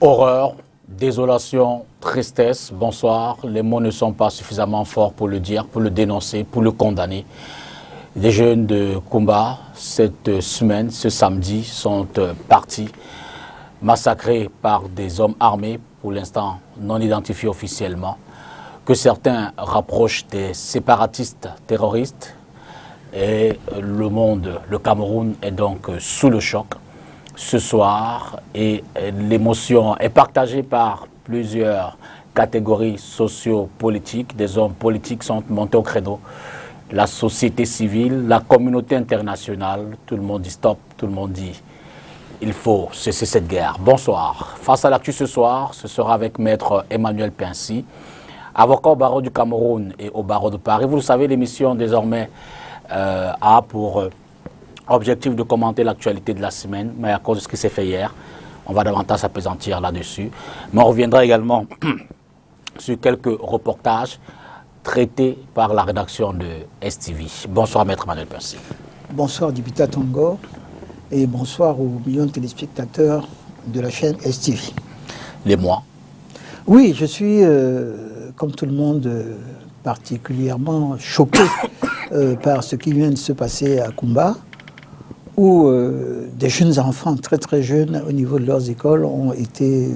Horreur, désolation, tristesse, bonsoir. Les mots ne sont pas suffisamment forts pour le dire, pour le dénoncer, pour le condamner. Des jeunes de Kumba, cette semaine, ce samedi, sont partis massacrés par des hommes armés, pour l'instant non identifiés officiellement, que certains rapprochent des séparatistes terroristes. Et le monde, le Cameroun est donc sous le choc ce soir et l'émotion est partagée par plusieurs catégories socio-politiques. Des hommes politiques sont montés au créneau. La société civile, la communauté internationale, tout le monde dit stop, tout le monde dit il faut cesser cette guerre. Bonsoir. Face à l'actu ce soir, ce sera avec Maître Emmanuel Pincy, avocat au barreau du Cameroun et au barreau de Paris. Vous le savez, l'émission désormais a pour objectif de commenter l'actualité de la semaine, mais à cause de ce qui s'est fait hier, on va davantage s'appesantir là-dessus. Mais on reviendra également sur quelques reportages traités par la rédaction de STV. Bonsoir, Maître Emmanuel Pincy. Bonsoir, Dibita Tongo, et bonsoir aux millions de téléspectateurs de la chaîne STV. Les mois. Oui, je suis, comme tout le monde, particulièrement choqué par ce qui vient de se passer à Kumba, où des jeunes enfants, très très jeunes, au niveau de leurs écoles, ont été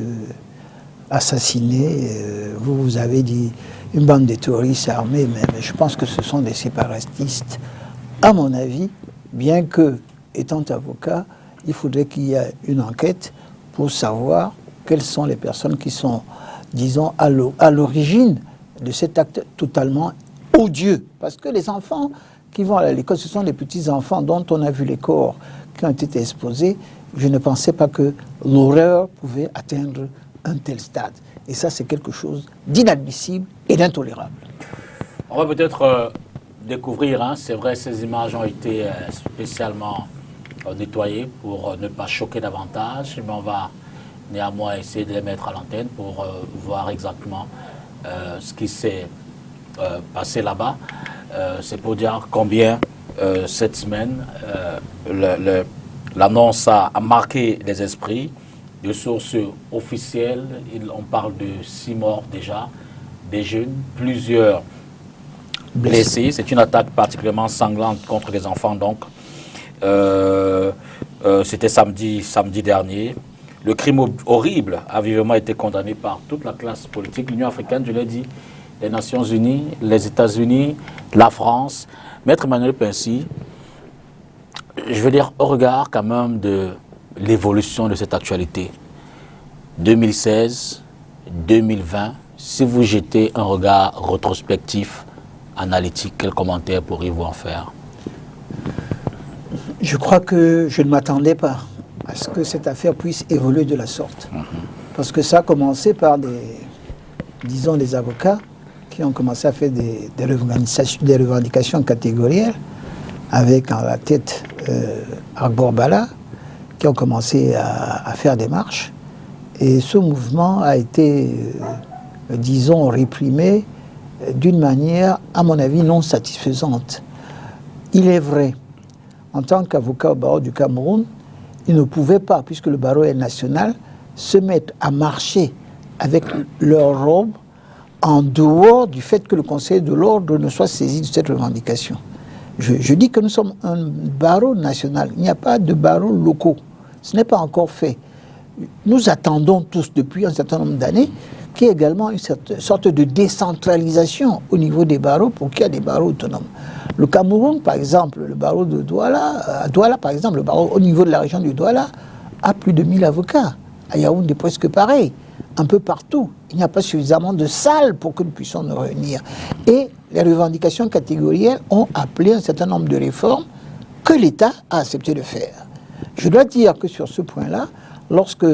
assassinés. Vous avez dit une bande de terroristes armés, mais je pense que ce sont des séparatistes. À mon avis, bien que, étant avocat, il faudrait qu'il y ait une enquête pour savoir quelles sont les personnes qui sont, disons, à l'origine de cet acte totalement odieux. Parce que les enfants qui vont à l'école, ce sont les petits-enfants dont on a vu les corps qui ont été exposés. Je ne pensais pas que l'horreur pouvait atteindre un tel stade. Et ça, c'est quelque chose d'inadmissible et d'intolérable. On va peut-être découvrir, hein, c'est vrai, ces images ont été spécialement nettoyées pour ne pas choquer davantage, mais on va néanmoins essayer de les mettre à l'antenne pour voir exactement ce qui s'est passé là-bas. C'est pour dire combien cette semaine l'annonce a marqué les esprits. De sources officielles, on parle de 6 morts déjà, des jeunes, plusieurs blessés. C'est une attaque particulièrement sanglante contre les enfants. Donc, c'était samedi dernier. Le crime horrible a vivement été condamné par toute la classe politique. L'Union africaine, je l'ai dit, les Nations unies, les États-Unis, la France. Maître Emmanuel Pincy, je veux dire, au regard quand même de l'évolution de cette actualité, 2016, 2020, si vous jetez un regard rétrospectif, analytique, quel commentaire pourriez-vous en faire? Je crois que je ne m'attendais pas à ce que cette affaire puisse évoluer de la sorte. Parce que ça a commencé par des avocats qui ont commencé à faire des revendications catégorielles, avec en la tête Agbor Bala, qui ont commencé à faire des marches. Et ce mouvement a été, disons, réprimé d'une manière, à mon avis, non satisfaisante. Il est vrai, en tant qu'avocat au barreau du Cameroun, ils ne pouvaient pas, puisque le barreau est national, se mettre à marcher avec leur robe en dehors du fait que le Conseil de l'ordre ne soit saisi de cette revendication. Je dis que nous sommes un barreau national, il n'y a pas de barreaux locaux. Ce n'est pas encore fait. Nous attendons tous depuis un certain nombre d'années qu'il y ait également une sorte de décentralisation au niveau des barreaux pour qu'il y ait des barreaux autonomes. Le Cameroun, par exemple, le barreau de Douala, à Douala, par exemple, le barreau au niveau de la région du Douala, a plus de 1000 avocats. À Yaoundé, presque pareil. Un peu partout. Il n'y a pas suffisamment de salles pour que nous puissions nous réunir. Et les revendications catégorielles ont appelé un certain nombre de réformes que l'État a accepté de faire. Je dois dire que sur ce point-là, lorsque,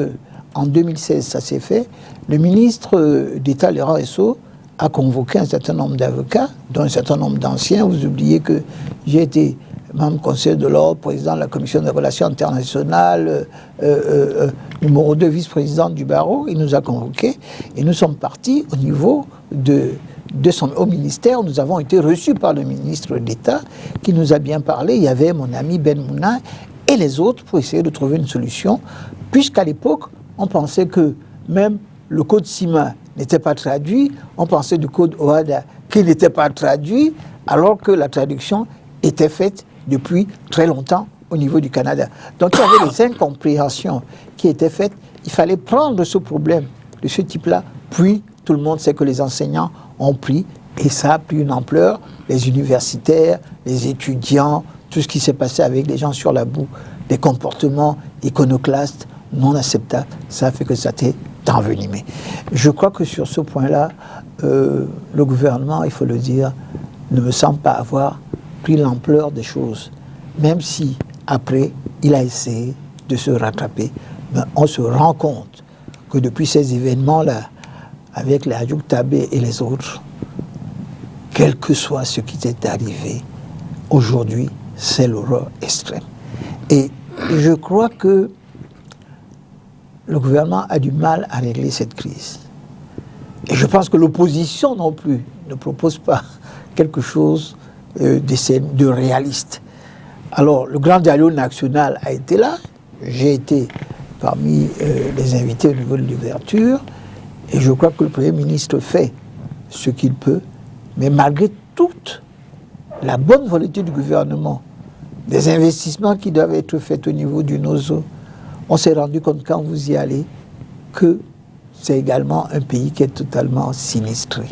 en 2016, ça s'est fait, le ministre d'État, Laurent Esso, a convoqué un certain nombre d'avocats, dont un certain nombre d'anciens. Vous oubliez que j'ai été membre du Conseil de l'ordre, président de la Commission des relations internationales, numéro 2 vice-président du barreau. Il nous a convoqués et nous sommes partis au niveau au ministère. Nous avons été reçus par le ministre d'État qui nous a bien parlé. Il y avait mon ami Ben Mouna et les autres pour essayer de trouver une solution, puisqu'à l'époque, on pensait que même le code CIMA n'était pas traduit, on pensait du code OHADA qui n'était pas traduit, alors que la traduction était faite depuis très longtemps au niveau du Canada. Donc il y avait des incompréhensions qui étaient faites. Il fallait prendre ce problème de ce type-là, puis tout le monde sait que les enseignants ont pris, et ça a pris une ampleur, les universitaires, les étudiants, tout ce qui s'est passé avec les gens sur la boue, des comportements iconoclastes, non acceptables, ça a fait que ça t'est envenimé. Je crois que sur ce point-là, le gouvernement, il faut le dire, ne me semble pas avoir pris l'ampleur des choses, même si, après, il a essayé de se rattraper. Mais on se rend compte que depuis ces événements-là, avec les Hadjouk Tabé et les autres, quel que soit ce qui t'est arrivé, aujourd'hui, c'est l'horreur extrême. Et je crois que le gouvernement a du mal à régler cette crise. Et je pense que l'opposition non plus ne propose pas quelque chose de réaliste. Alors, le grand dialogue national a été là. J'ai été parmi les invités au niveau de l'ouverture. Et je crois que le Premier ministre fait ce qu'il peut. Mais malgré toute la bonne volonté du gouvernement, des investissements qui doivent être faits au niveau du NOZO, on s'est rendu compte quand vous y allez que c'est également un pays qui est totalement sinistré.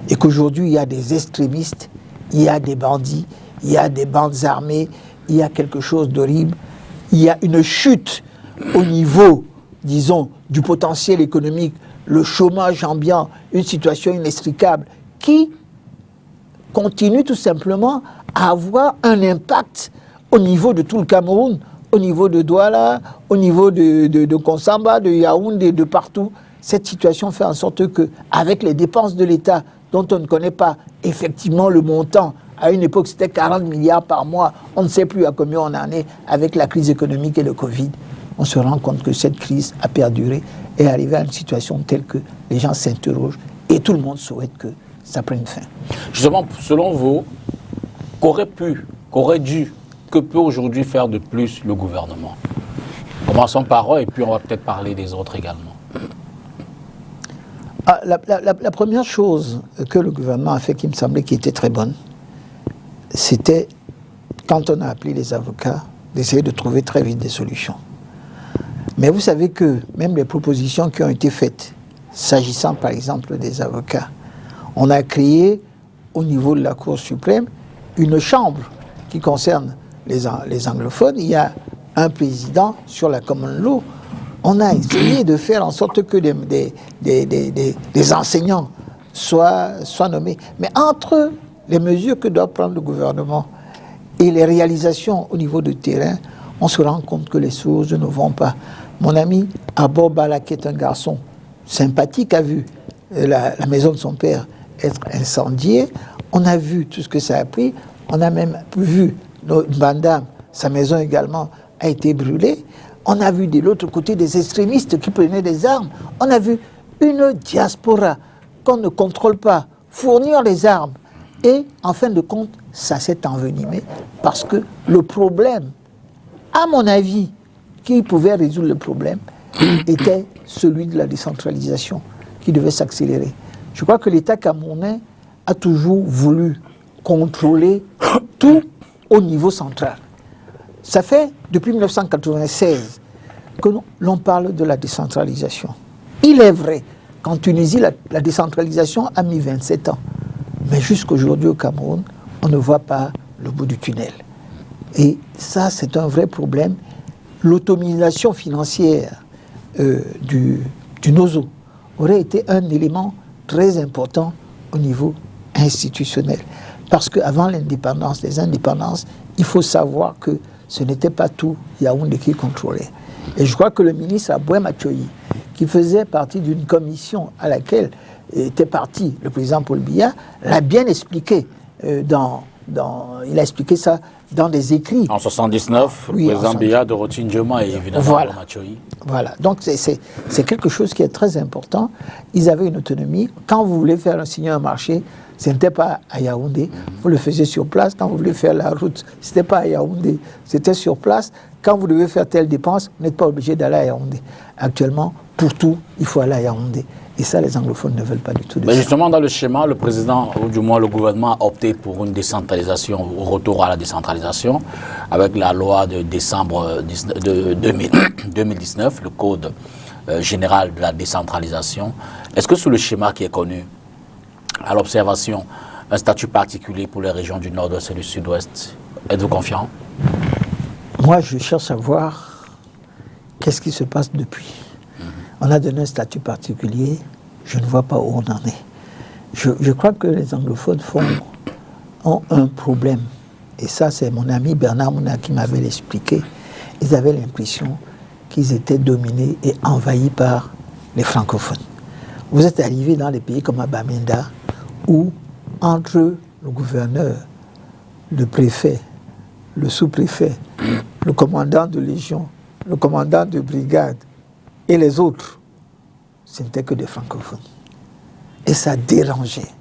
Et qu'aujourd'hui, il y a des extrémistes, il y a des bandits, il y a des bandes armées, il y a quelque chose d'horrible. Il y a une chute au niveau, disons, du potentiel économique, le chômage ambiant, une situation inextricable qui continue tout simplement à avoir un impact au niveau de tout le Cameroun, au niveau de Douala, au niveau de Konsamba, de Yaoundé, de partout. Cette situation fait en sorte que, avec les dépenses de l'État, dont on ne connaît pas effectivement le montant, à une époque c'était 40 milliards par mois, on ne sait plus à combien on en est avec la crise économique et le Covid, on se rend compte que cette crise a perduré et est arrivée à une situation telle que les gens s'interrogent et tout le monde souhaite que ça prenne fin. Justement, selon vous, qu'aurait dû, que peut aujourd'hui faire de plus le gouvernement? Commençons par eux et puis on va peut-être parler des autres également. La première chose que le gouvernement a fait qui me semblait qui était très bonne, c'était, quand on a appelé les avocats, d'essayer de trouver très vite des solutions. Mais vous savez que même les propositions qui ont été faites, s'agissant par exemple des avocats, on a créé au niveau de la Cour suprême une chambre qui concerne les anglophones. Il y a un président sur la common law. On a essayé de faire en sorte que des enseignants soient nommés. Mais entre les mesures que doit prendre le gouvernement et les réalisations au niveau du terrain, on se rend compte que les choses ne vont pas. Mon ami Abo Bala, qui est un garçon sympathique, a vu la maison de son père être incendiée. On a vu tout ce que ça a pris. On a même vu Bandam, sa maison également a été brûlée. On a vu de l'autre côté des extrémistes qui prenaient des armes. On a vu une diaspora qu'on ne contrôle pas fournir les armes. Et en fin de compte, ça s'est envenimé parce que le problème, à mon avis, qui pouvait résoudre le problème, était celui de la décentralisation qui devait s'accélérer. Je crois que l'État camerounais a toujours voulu contrôler tout au niveau central. Ça fait depuis 1996 que l'on parle de la décentralisation. Il est vrai qu'en Tunisie, la décentralisation a mis 27 ans. Mais jusqu'aujourd'hui au Cameroun, on ne voit pas le bout du tunnel. Et ça, c'est un vrai problème. L'autonomisation financière du NOZO aurait été un élément très important au niveau institutionnel. Parce qu'avant l'indépendance, les indépendances, il faut savoir que ce n'était pas tout Yaoundé qui contrôlait. Et je crois que le ministre Aboué Machoyi, qui faisait partie d'une commission à laquelle était parti le président Paul Biya, l'a bien expliqué. Il a expliqué ça dans des écrits. En 1979, le président Biya, Dorothy Ndjoma et évidemment Machoyi. Voilà, donc c'est quelque chose qui est très important. Ils avaient une autonomie. Quand vous voulez faire signer un marché, ce n'était pas à Yaoundé, vous le faisiez sur place. Quand vous voulez faire la route, ce n'était pas à Yaoundé, c'était sur place. Quand vous devez faire telle dépense, vous n'êtes pas obligé d'aller à Yaoundé. Actuellement, pour tout, il faut aller à Yaoundé. Et ça, les anglophones ne veulent pas du tout de Mais ça. justement, dans le schéma, le président, ou du moins le gouvernement, a opté pour une décentralisation, au retour à la décentralisation, avec la loi de décembre 2019, le Code général de la décentralisation. Est-ce que sous le schéma qui est connu, à l'observation, un statut particulier pour les régions du Nord-Ouest et du Sud-Ouest, êtes-vous confiant? Moi, je cherche à voir qu'est-ce qui se passe depuis. On a donné un statut particulier, je ne vois pas où on en est. Je crois que les anglophones ont un problème. Et ça, c'est mon ami Bernard Mouna qui m'avait expliqué. Ils avaient l'impression qu'ils étaient dominés et envahis par les francophones. Vous êtes arrivé dans les pays comme Bamenda, où entre le gouverneur, le préfet, le sous-préfet, le commandant de légion, le commandant de brigade, et les autres, ce n'était que des francophones. Et ça dérangeait.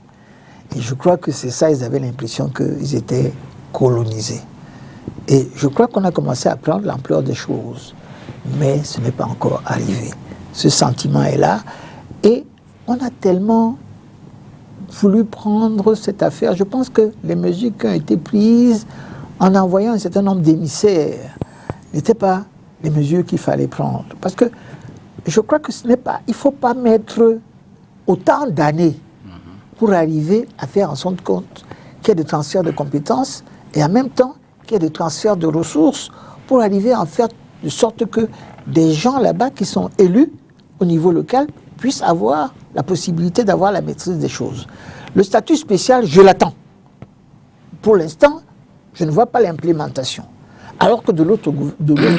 Et je crois que c'est ça, ils avaient l'impression qu'ils étaient colonisés. Et je crois qu'on a commencé à prendre l'ampleur des choses. Mais ce n'est pas encore arrivé. Ce sentiment est là. Et on a tellement voulu prendre cette affaire. Je pense que les mesures qui ont été prises en envoyant un certain nombre d'émissaires n'étaient pas les mesures qu'il fallait prendre. Parce que je crois que ce n'est pas... Il ne faut pas mettre autant d'années pour arriver à faire en sorte compte qu'il y ait des transferts de compétences et en même temps qu'il y ait des transferts de ressources pour arriver à en faire de sorte que des gens là-bas qui sont élus au niveau local puissent avoir la possibilité d'avoir la maîtrise des choses. Le statut spécial, je l'attends. Pour l'instant, je ne vois pas l'implémentation. Alors que de l'autre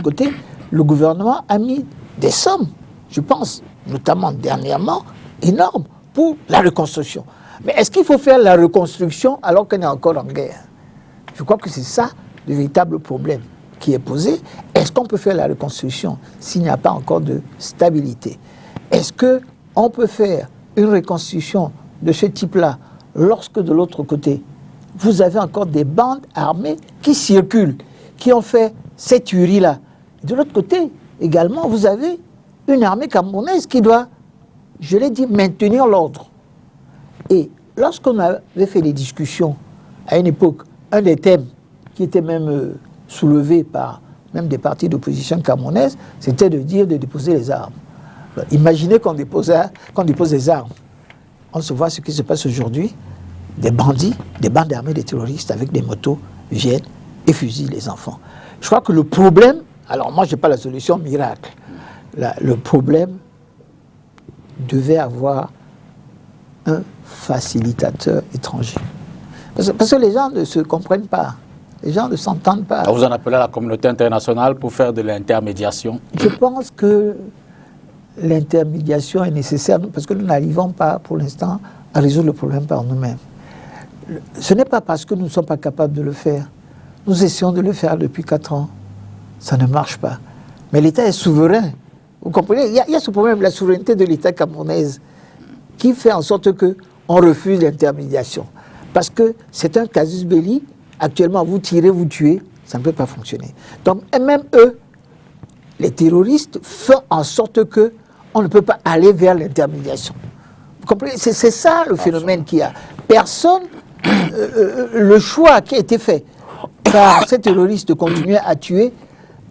côté, le gouvernement a mis des sommes, je pense, notamment dernièrement, énormes, pour la reconstruction. Mais est-ce qu'il faut faire la reconstruction alors qu'on est encore en guerre? Je crois que c'est ça le véritable problème qui est posé. Est-ce qu'on peut faire la reconstruction s'il n'y a pas encore de stabilité? Est-ce qu'on peut faire une reconstruction de ce type-là lorsque de l'autre côté, vous avez encore des bandes armées qui circulent, qui ont fait cette tuerie-là? De l'autre côté, également, vous avez une armée camerounaise qui doit, je l'ai dit, maintenir l'ordre. Et lorsqu'on avait fait des discussions, à une époque, un des thèmes qui était même soulevé par même des partis d'opposition camerounaises, c'était de dire de déposer les armes. Alors, imaginez qu'on dépose les armes. On se voit ce qui se passe aujourd'hui. Des bandits, des bandes armées, des terroristes avec des motos viennent et fusillent les enfants. Je crois que le problème, alors moi je n'ai pas la solution miracle, le problème devait avoir un facilitateur étranger. Parce que les gens ne se comprennent pas, les gens ne s'entendent pas. Vous en appelez à la communauté internationale pour faire de l'intermédiation? Je pense que l'intermédiation est nécessaire parce que nous n'arrivons pas pour l'instant à résoudre le problème par nous-mêmes. Ce n'est pas parce que nous ne sommes pas capables de le faire. Nous essayons de le faire depuis 4 ans. Ça ne marche pas. Mais l'État est souverain. Vous comprenez? Il y a ce problème, la souveraineté de l'État camerounaise, qui fait en sorte qu'on refuse l'intermédiation. Parce que c'est un casus belli. Actuellement, vous tirez, vous tuez, ça ne peut pas fonctionner. Donc, et même eux, les terroristes, font en sorte qu'on ne peut pas aller vers l'intermédiation. Vous comprenez? C'est ça le phénomène qu'il y a. Personne, le choix qui a été fait par ces terroristes de continuer à tuer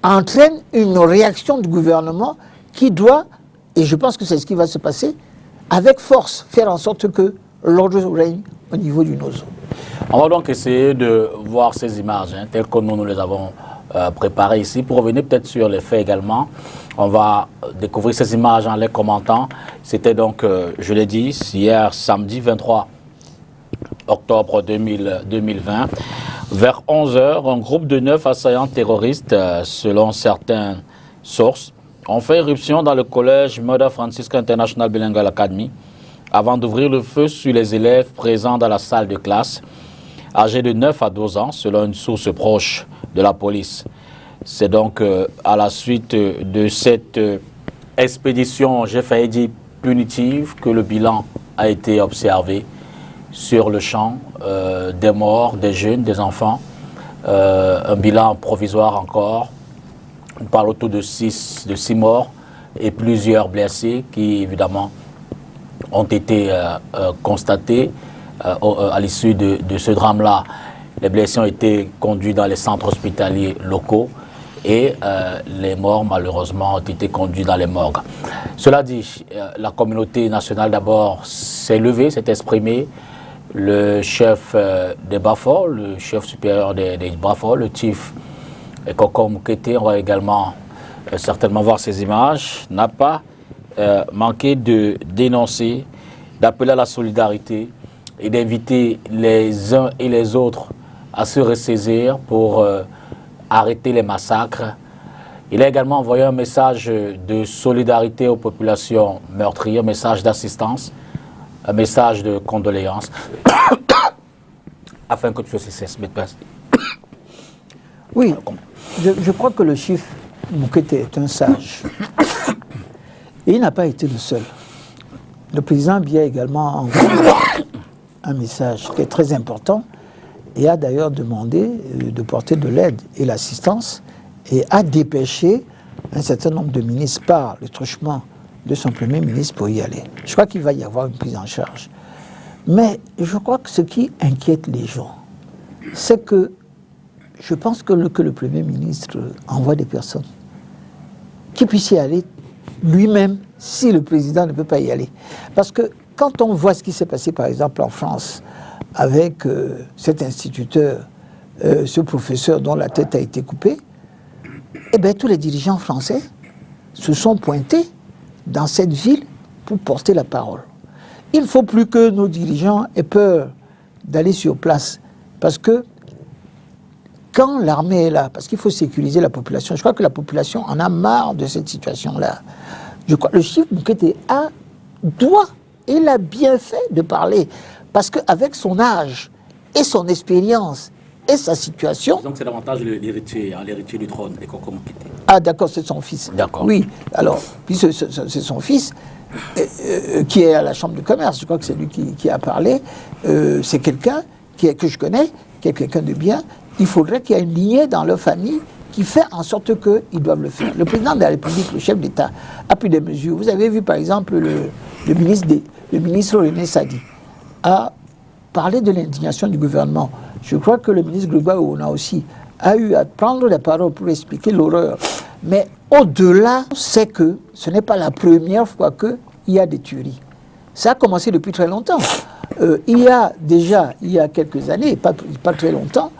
entraîne une réaction du gouvernement qui doit, et je pense que c'est ce qui va se passer, avec force, faire en sorte que l'ordre règne au niveau du Nozo. On va donc essayer de voir ces images, telles que nous les avons préparées ici. Pour revenir peut-être sur les faits également, on va découvrir ces images en les commentant. C'était donc, je l'ai dit, hier samedi 23 octobre 2020. Vers 11h, un groupe de 9 assaillants terroristes, selon certaines sources, ont fait éruption dans le collège Mother Francisca International Bilingual Academy avant d'ouvrir le feu sur les élèves présents dans la salle de classe, âgés de 9 à 12 ans, selon une source proche de la police. C'est donc à la suite de cette expédition, j'ai failli dire punitive, que le bilan a été observé sur le champ, des morts, des jeunes, des enfants, un bilan provisoire encore. On parle autour de 6 morts, et plusieurs blessés qui, évidemment, ont été constatés à l'issue de ce drame-là. Les blessés ont été conduits dans les centres hospitaliers locaux et les morts, malheureusement, ont été conduits dans les morgues. Cela dit, la communauté nationale, d'abord, s'est levée, s'est exprimée. Le chef des Bafor, le chef supérieur des Bafor, le chief Koko Moukete, on va également certainement voir ces images, n'a pas manqué de dénoncer, d'appeler à la solidarité et d'inviter les uns et les autres à se ressaisir pour arrêter les massacres. Il a également envoyé un message de solidarité aux populations meurtrières, un message d'assistance, un message de condoléances, afin que tout ceci cesse. Oui, je crois que le chief Moukete est un sage. Et il n'a pas été le seul. Le président Biya a également envoyé un message qui est très important et a d'ailleurs demandé de porter de l'aide et l'assistance et a dépêché un certain nombre de ministres par le truchement de son premier ministre pour y aller. Je crois qu'il va y avoir une prise en charge. Mais je crois que ce qui inquiète les gens, c'est que je pense que le Premier ministre envoie des personnes qui puissent y aller lui-même si le président ne peut pas y aller. Parce que quand on voit ce qui s'est passé par exemple en France avec cet instituteur, ce professeur dont la tête a été coupée, eh bien tous les dirigeants français se sont pointés dans cette ville pour porter la parole. Il ne faut plus que nos dirigeants aient peur d'aller sur place parce que quand l'armée est là, parce qu'il faut sécuriser la population, je crois que la population en a marre de cette situation-là. Je crois que le chief Moukete il a bien fait de parler, parce qu'avec son âge et son expérience et sa situation... Donc c'est davantage l'héritier du trône, et Koko Moukete. Ah d'accord, c'est son fils. D'accord. Oui, alors, puis c'est son fils qui est à la Chambre de commerce, je crois que c'est lui qui a parlé. C'est quelqu'un que je connais, qui est quelqu'un de bien. Il faudrait qu'il y ait une lignée dans leur famille qui fait en sorte qu'ils doivent le faire. Le président de la République, le chef d'État, a pris des mesures. Vous avez vu par exemple le ministre René Sadi a parlé de l'indignation du gouvernement. Je crois que le ministre Grégoire Ouna aussi a eu à prendre la parole pour expliquer l'horreur. Mais au-delà, c'est que ce n'est pas la première fois qu'il y a des tueries. Ça a commencé depuis très longtemps. Il y a quelques années, pas très longtemps,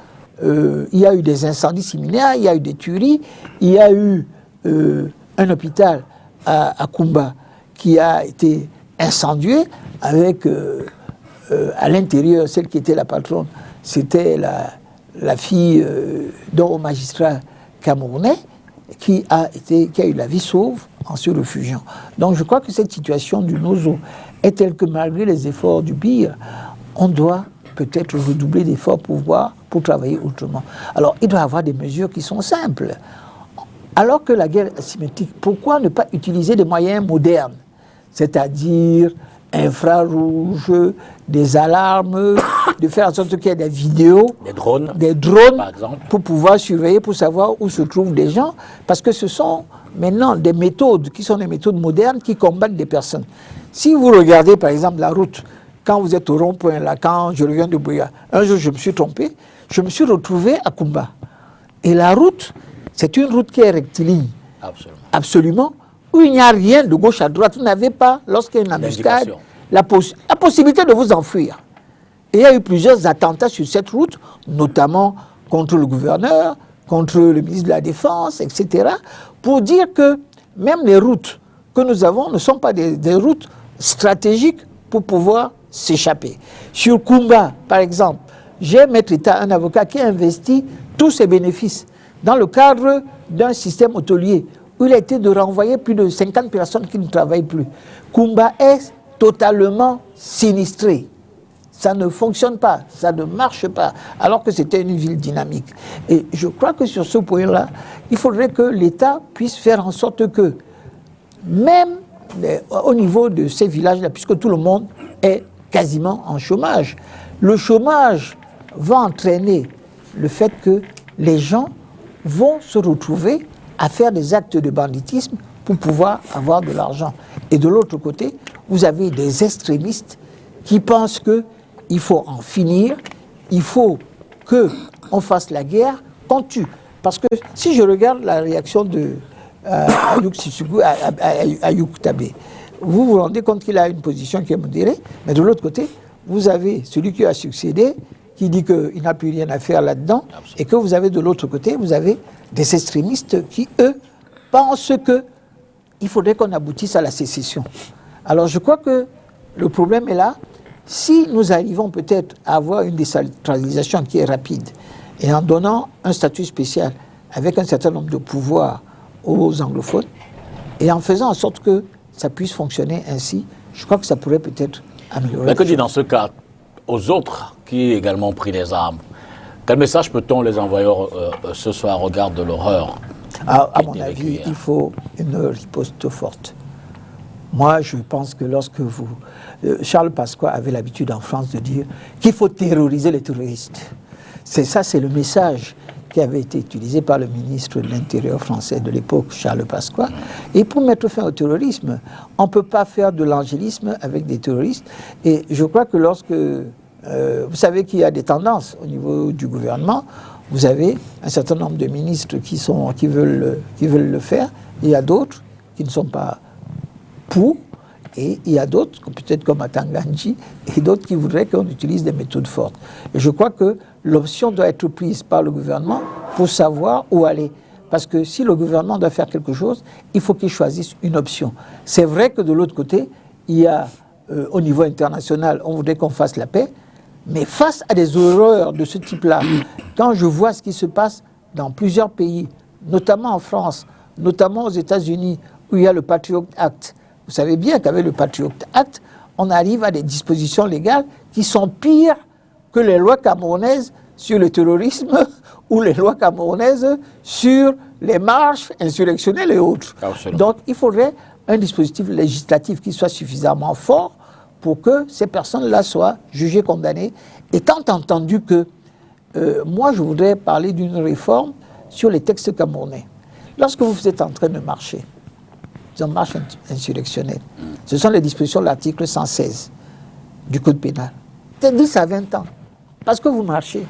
il y a eu des incendies similaires, il y a eu des tueries, il y a eu un hôpital à Kumba qui a été incendié avec à l'intérieur, celle qui était la patronne, c'était la fille d'un magistrat camerounais qui a eu la vie sauve en se réfugiant. Donc je crois que cette situation du Nozo est telle que malgré les efforts du BIR, on doit peut-être redoubler d'efforts pour travailler autrement. Alors, il doit y avoir des mesures qui sont simples. Alors que la guerre est asymétrique, pourquoi ne pas utiliser des moyens modernes, c'est-à-dire infrarouge, des alarmes, de faire en sorte qu'il y ait des vidéos, des drones par exemple, pour pouvoir surveiller, pour savoir où se trouvent des gens, parce que ce sont maintenant des méthodes qui sont des méthodes modernes qui combattent des personnes. Si vous regardez par exemple la route, quand vous êtes au rond-point, là, quand je reviens de Bouya, un jour je me suis trompé, je me suis retrouvé à Kumba. Et la route, c'est une route qui est rectiligne. Absolument. Absolument. Où il n'y a rien de gauche à droite. Vous n'avez pas, lorsqu'il y a une embuscade, la possibilité de vous enfuir. Et il y a eu plusieurs attentats sur cette route, notamment contre le gouverneur, contre le ministre de la Défense, etc., pour dire que même les routes que nous avons ne sont pas des routes stratégiques pour pouvoir s'échapper. Sur Kumba, par exemple, j'ai Maître État, un avocat qui a investi tous ses bénéfices dans le cadre d'un système hôtelier où il a été de renvoyer plus de 50 personnes qui ne travaillent plus. Kumba est totalement sinistré. Ça ne fonctionne pas, ça ne marche pas, alors que c'était une ville dynamique. Et je crois que sur ce point-là, il faudrait que l'État puisse faire en sorte que, même au niveau de ces villages-là, puisque tout le monde est quasiment en chômage, le chômage va entraîner le fait que les gens vont se retrouver à faire des actes de banditisme pour pouvoir avoir de l'argent. Et de l'autre côté, vous avez des extrémistes qui pensent qu'il faut en finir, il faut qu'on fasse la guerre, qu'on tue. Parce que si je regarde la réaction de Ayuk Tabé, vous vous rendez compte qu'il a une position qui est modérée, mais de l'autre côté, vous avez celui qui a succédé, qui dit qu'il n'a plus rien à faire là-dedans, et que vous avez de l'autre côté, vous avez des extrémistes qui, eux, pensent qu'il faudrait qu'on aboutisse à la sécession. Alors je crois que le problème est là. Si nous arrivons peut-être à avoir une décentralisation qui est rapide, et en donnant un statut spécial avec un certain nombre de pouvoirs aux anglophones, et en faisant en sorte que ça puisse fonctionner ainsi, je crois que ça pourrait peut-être améliorer. Mais que dit dans ce cas aux autres qui ont également pris les armes? Quel message peut-on les envoyer ce soir au regard de l'horreur? À mon avis, il faut une riposte forte. Moi, je pense que lorsque vous... Charles Pasqua avait l'habitude en France de dire qu'il faut terroriser les terroristes. C'est le message qui avait été utilisé par le ministre de l'Intérieur français de l'époque, Charles Pasqua. Et pour mettre fin au terrorisme, on ne peut pas faire de l'angélisme avec des terroristes. Et je crois que lorsque... vous savez qu'il y a des tendances au niveau du gouvernement. Vous avez un certain nombre de ministres qui veulent le faire. Il y a d'autres qui ne sont pas pour. Et il y a d'autres, peut-être comme Atanganji, et d'autres qui voudraient qu'on utilise des méthodes fortes. Et je crois que l'option doit être prise par le gouvernement pour savoir où aller. Parce que si le gouvernement doit faire quelque chose, il faut qu'il choisisse une option. C'est vrai que de l'autre côté, il y a, au niveau international, on voudrait qu'on fasse la paix, mais face à des horreurs de ce type-là, quand je vois ce qui se passe dans plusieurs pays, notamment en France, notamment aux États-Unis, où il y a le Patriot Act, vous savez bien qu'avec le Patriot Act, on arrive à des dispositions légales qui sont pires que les lois camerounaises sur le terrorisme ou les lois camerounaises sur les marches insurrectionnelles et autres. Absolument. Donc il faudrait un dispositif législatif qui soit suffisamment fort pour que ces personnes-là soient jugées, condamnées. Étant entendu que moi je voudrais parler d'une réforme sur les textes camerounais. Lorsque vous êtes en train de marcher, en marche insurrectionnelle. Ce sont les dispositions de l'article 116 du Code pénal. C'est 10 à 20 ans. Parce que vous marchez.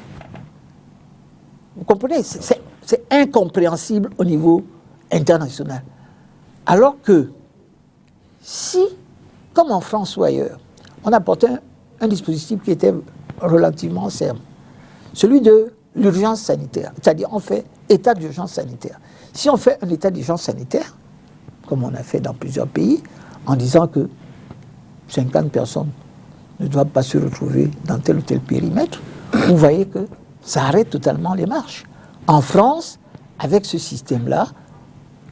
Vous comprenez? C'est incompréhensible au niveau international. Alors que si, comme en France ou ailleurs, on apportait un dispositif qui était relativement ferme, celui de l'urgence sanitaire, c'est-à-dire on fait état d'urgence sanitaire. Si on fait un état d'urgence sanitaire, comme on a fait dans plusieurs pays, en disant que 50 personnes ne doivent pas se retrouver dans tel ou tel périmètre, vous voyez que ça arrête totalement les marches. En France, avec ce système-là,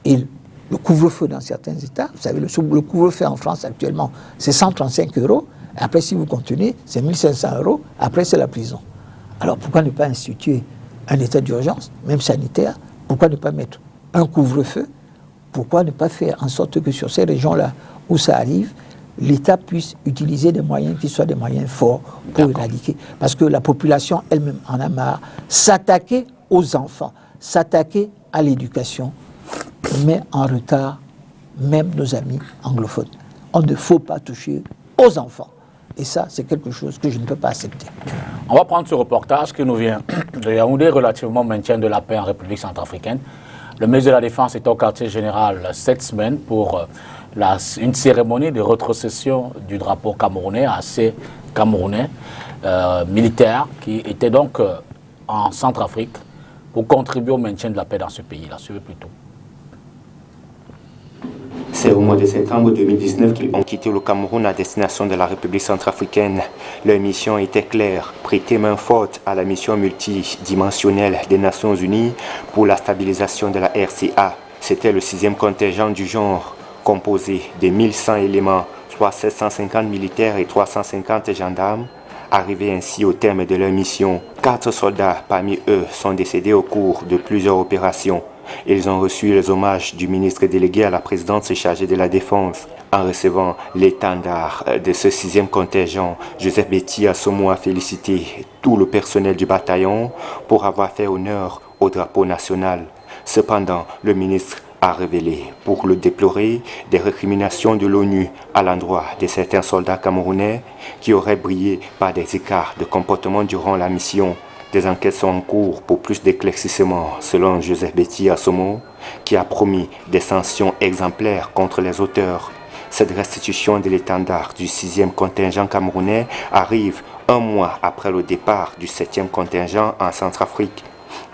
et le couvre-feu dans certains États, vous savez, le couvre-feu en France actuellement, c'est 135 €, après si vous continuez, c'est 1500 €, après c'est la prison. Alors pourquoi ne pas instituer un état d'urgence, même sanitaire? Pourquoi ne pas mettre un couvre-feu? Pourquoi ne pas faire en sorte que sur ces régions-là où ça arrive, l'État puisse utiliser des moyens qui soient des moyens forts pour éradiquer? Parce que la population elle-même en a marre. S'attaquer aux enfants, s'attaquer à l'éducation, met en retard même nos amis anglophones. On ne faut pas toucher aux enfants. Et ça, c'est quelque chose que je ne peux pas accepter. On va prendre ce reportage qui nous vient de Yaoundé relativement au maintien de la paix en République centrafricaine. Le ministre de la Défense est au quartier général cette semaine pour une cérémonie de rétrocession du drapeau camerounais à ces Camerounais militaires qui étaient donc en Centrafrique pour contribuer au maintien de la paix dans ce pays-là. Suivez plutôt. C'est au mois de septembre 2019 qu'ils ont quitté le Cameroun à destination de la République centrafricaine. Leur mission était claire, prêter main forte à la mission multidimensionnelle des Nations Unies pour la stabilisation de la RCA. C'était le 6e contingent du genre, composé de 1100 éléments, soit 750 militaires et 350 gendarmes. Arrivés ainsi au terme de leur mission, 4 soldats parmi eux sont décédés au cours de plusieurs opérations. Ils ont reçu les hommages du ministre délégué à la présidence chargée de la Défense. En recevant l'étendard de ce 6e contingent, Joseph Betty Assomo a félicité tout le personnel du bataillon pour avoir fait honneur au drapeau national. Cependant, le ministre a révélé, pour le déplorer, des récriminations de l'ONU à l'endroit de certains soldats camerounais qui auraient brillé par des écarts de comportement durant la mission. Des enquêtes sont en cours pour plus d'éclaircissements, selon Joseph Betty Assomo, qui a promis des sanctions exemplaires contre les auteurs. Cette restitution de l'étendard du 6e contingent camerounais arrive un mois après le départ du 7e contingent en Centrafrique.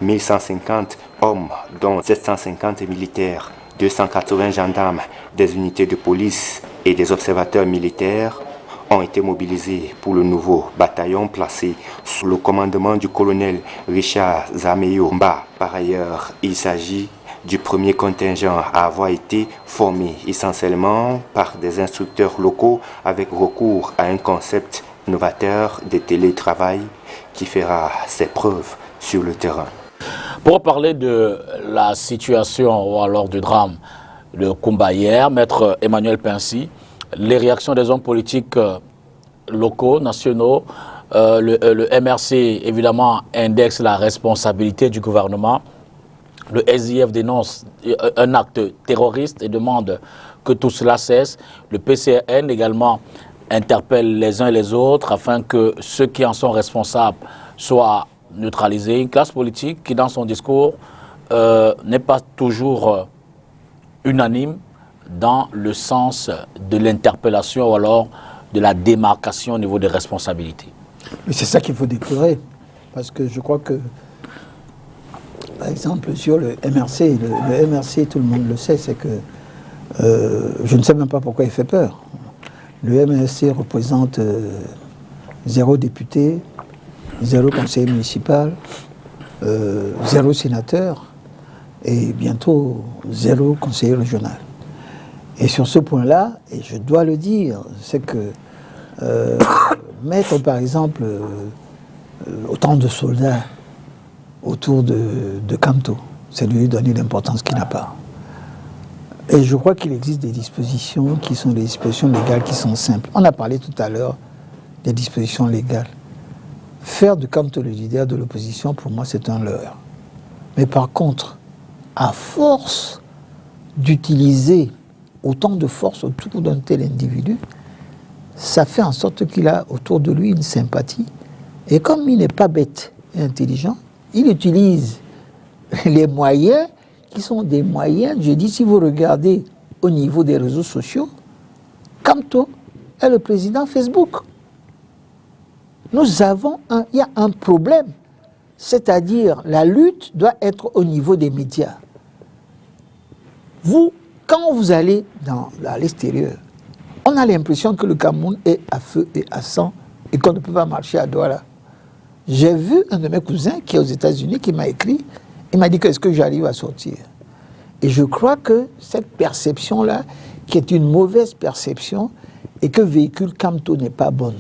1150 hommes, dont 750 militaires, 280 gendarmes, des unités de police et des observateurs militaires ont été mobilisés pour le nouveau bataillon placé sous le commandement du colonel Richard Zameyo Mba. Par ailleurs, il s'agit du premier contingent à avoir été formé essentiellement par des instructeurs locaux avec recours à un concept novateur de télétravail qui fera ses preuves sur le terrain. Pour parler de la situation ou alors du drame de Koumba hier, Maître Emmanuel Pincy, les réactions des hommes politiques locaux, nationaux, le MRC évidemment indexe la responsabilité du gouvernement. Le SIF dénonce un acte terroriste et demande que tout cela cesse. Le PCN également interpelle les uns et les autres afin que ceux qui en sont responsables soient neutralisés. Une classe politique qui, dans son discours, n'est pas toujours unanime dans le sens de l'interpellation ou alors de la démarcation au niveau des responsabilités. Mais c'est ça qu'il faut déplorer. Parce que je crois que, par exemple, sur le MRC, le MRC, tout le monde le sait, c'est que je ne sais même pas pourquoi il fait peur. Le MRC représente 0 député, 0 conseiller municipal, 0 sénateur et bientôt 0 conseiller régional. Et sur ce point-là, et je dois le dire, c'est que mettre par exemple autant de soldats autour de Kamto, c'est lui donner l'importance qu'il n'a pas. Et je crois qu'il existe des dispositions qui sont des dispositions légales qui sont simples. On a parlé tout à l'heure des dispositions légales. Faire de Kamto le leader de l'opposition, pour moi, c'est un leurre. Mais par contre, à force d'utiliser autant de force autour d'un tel individu, ça fait en sorte qu'il a autour de lui une sympathie. Et comme il n'est pas bête et intelligent, il utilise les moyens qui sont des moyens, je dis, si vous regardez au niveau des réseaux sociaux, Kamto est le président Facebook. Nous avons il y a un problème, c'est-à-dire la lutte doit être au niveau des médias. Vous, quand vous allez à l'extérieur, on a l'impression que le Cameroun est à feu et à sang et qu'on ne peut pas marcher à Douala. J'ai vu un de mes cousins qui est aux États-Unis qui m'a écrit, il m'a dit que est-ce que j'arrive à sortir. Et je crois que cette perception-là, qui est une mauvaise perception et que véhicule Kamto n'est pas bonne.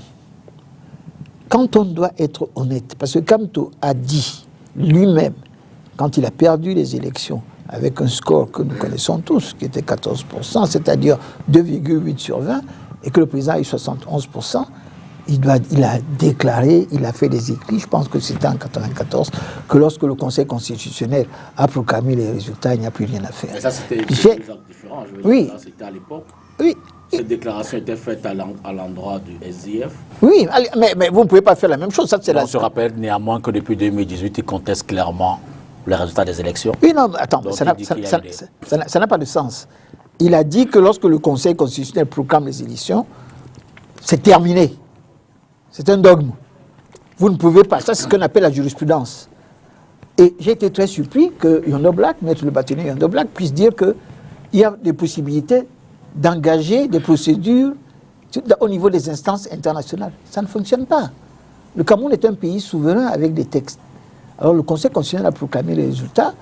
Quand on doit être honnête, parce que Kamto a dit lui-même, quand il a perdu les élections, avec un score que nous connaissons tous, qui était 14%, c'est-à-dire 2,8 sur 20, et que le président a eu 71%, il a déclaré, il a fait des écrits, je pense que c'était en 1994, que lorsque le Conseil constitutionnel a proclamé les résultats, il n'y a plus rien à faire. Mais ça, c'était différent. Je veux dire, c'était à l'époque. Oui. Cette déclaration était faite à l'endroit du SIF. Oui, mais vous ne pouvez pas faire la même chose. Ça, on se rappelle néanmoins que depuis 2018, il conteste clairement les résultats des élections. Oui, non, mais attends, ça n'a pas de sens. Il a dit que lorsque le Conseil constitutionnel proclame les élections, c'est terminé. C'est un dogme. Vous ne pouvez pas. Ça, c'est ce qu'on appelle la jurisprudence. Et j'ai été très surpris que Yondo Black, maître le bâtonnier Yondo Black, puisse dire qu'il y a des possibilités d'engager des procédures au niveau des instances internationales. Ça ne fonctionne pas. Le Cameroun est un pays souverain avec des textes. Alors le Conseil constitutionnel a proclamé les résultats.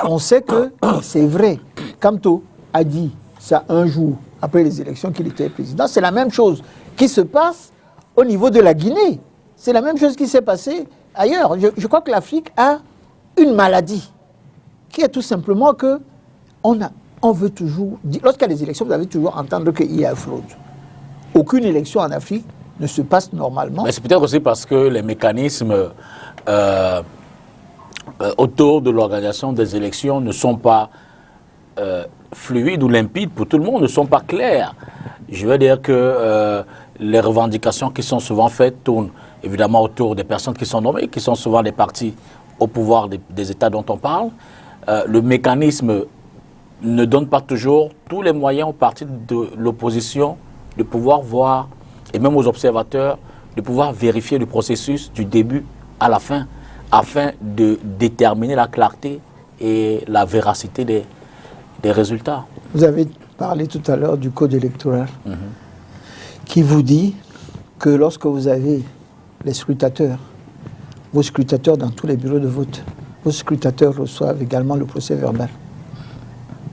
On sait que c'est vrai. Kamto a dit ça un jour après les élections qu'il était président. C'est la même chose qui se passe au niveau de la Guinée. C'est la même chose qui s'est passée ailleurs. Je crois que l'Afrique a une maladie qui est tout simplement que on veut toujours, lorsqu'il y a des élections, vous allez toujours entendre qu'il y a fraude. Aucune élection en Afrique ne se passe normalement. Mais c'est peut-être aussi parce que les mécanismes autour de l'organisation des élections ne sont pas fluides ou limpides pour tout le monde, ne sont pas claires. Je veux dire que les revendications qui sont souvent faites tournent évidemment autour des personnes qui sont nommées, qui sont souvent des partis au pouvoir des États dont on parle. Le mécanisme ne donne pas toujours tous les moyens aux partis de l'opposition de pouvoir voir, et même aux observateurs, de pouvoir vérifier le processus du début à la fin, afin de déterminer la clarté et la véracité des résultats. Vous avez parlé tout à l'heure du code électoral qui vous dit que lorsque vous avez les scrutateurs, vos scrutateurs dans tous les bureaux de vote, vos scrutateurs reçoivent également le procès verbal.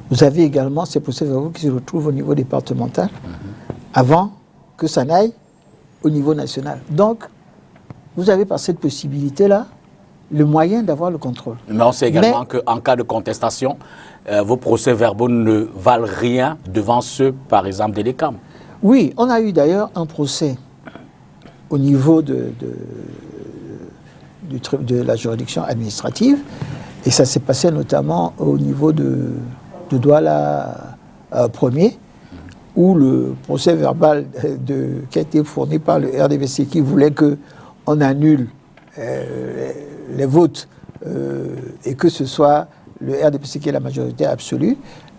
Vous avez également ces procès verbaux qui se retrouvent au niveau départemental avant que ça n'aille au niveau national. Donc, vous avez par cette possibilité-là le moyen d'avoir le contrôle. Mais on sait également qu'en cas de contestation, vos procès-verbaux ne valent rien devant ceux, par exemple, des DECAM. Oui, on a eu d'ailleurs un procès au niveau de la juridiction administrative, et ça s'est passé notamment au niveau de Douala Premier, où le procès verbal qui a été fourni par le RDVC qui voulait qu'on annule les votes et que ce soit le RDPC qui est la majorité absolue,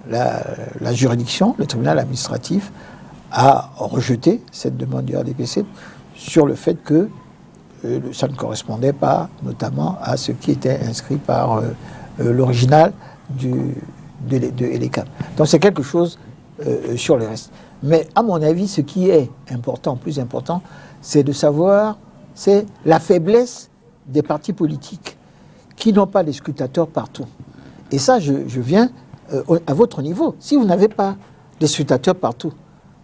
la juridiction, le tribunal administratif, a rejeté cette demande du RDPC sur le fait que ça ne correspondait pas notamment à ce qui était inscrit par l'original de l'ELECAM. Donc c'est quelque chose sur le reste. Mais à mon avis, ce qui est important, plus important, c'est de savoir, c'est la faiblesse des partis politiques qui n'ont pas des scrutateurs partout. Et ça, je viens à votre niveau. Si vous n'avez pas des scrutateurs partout,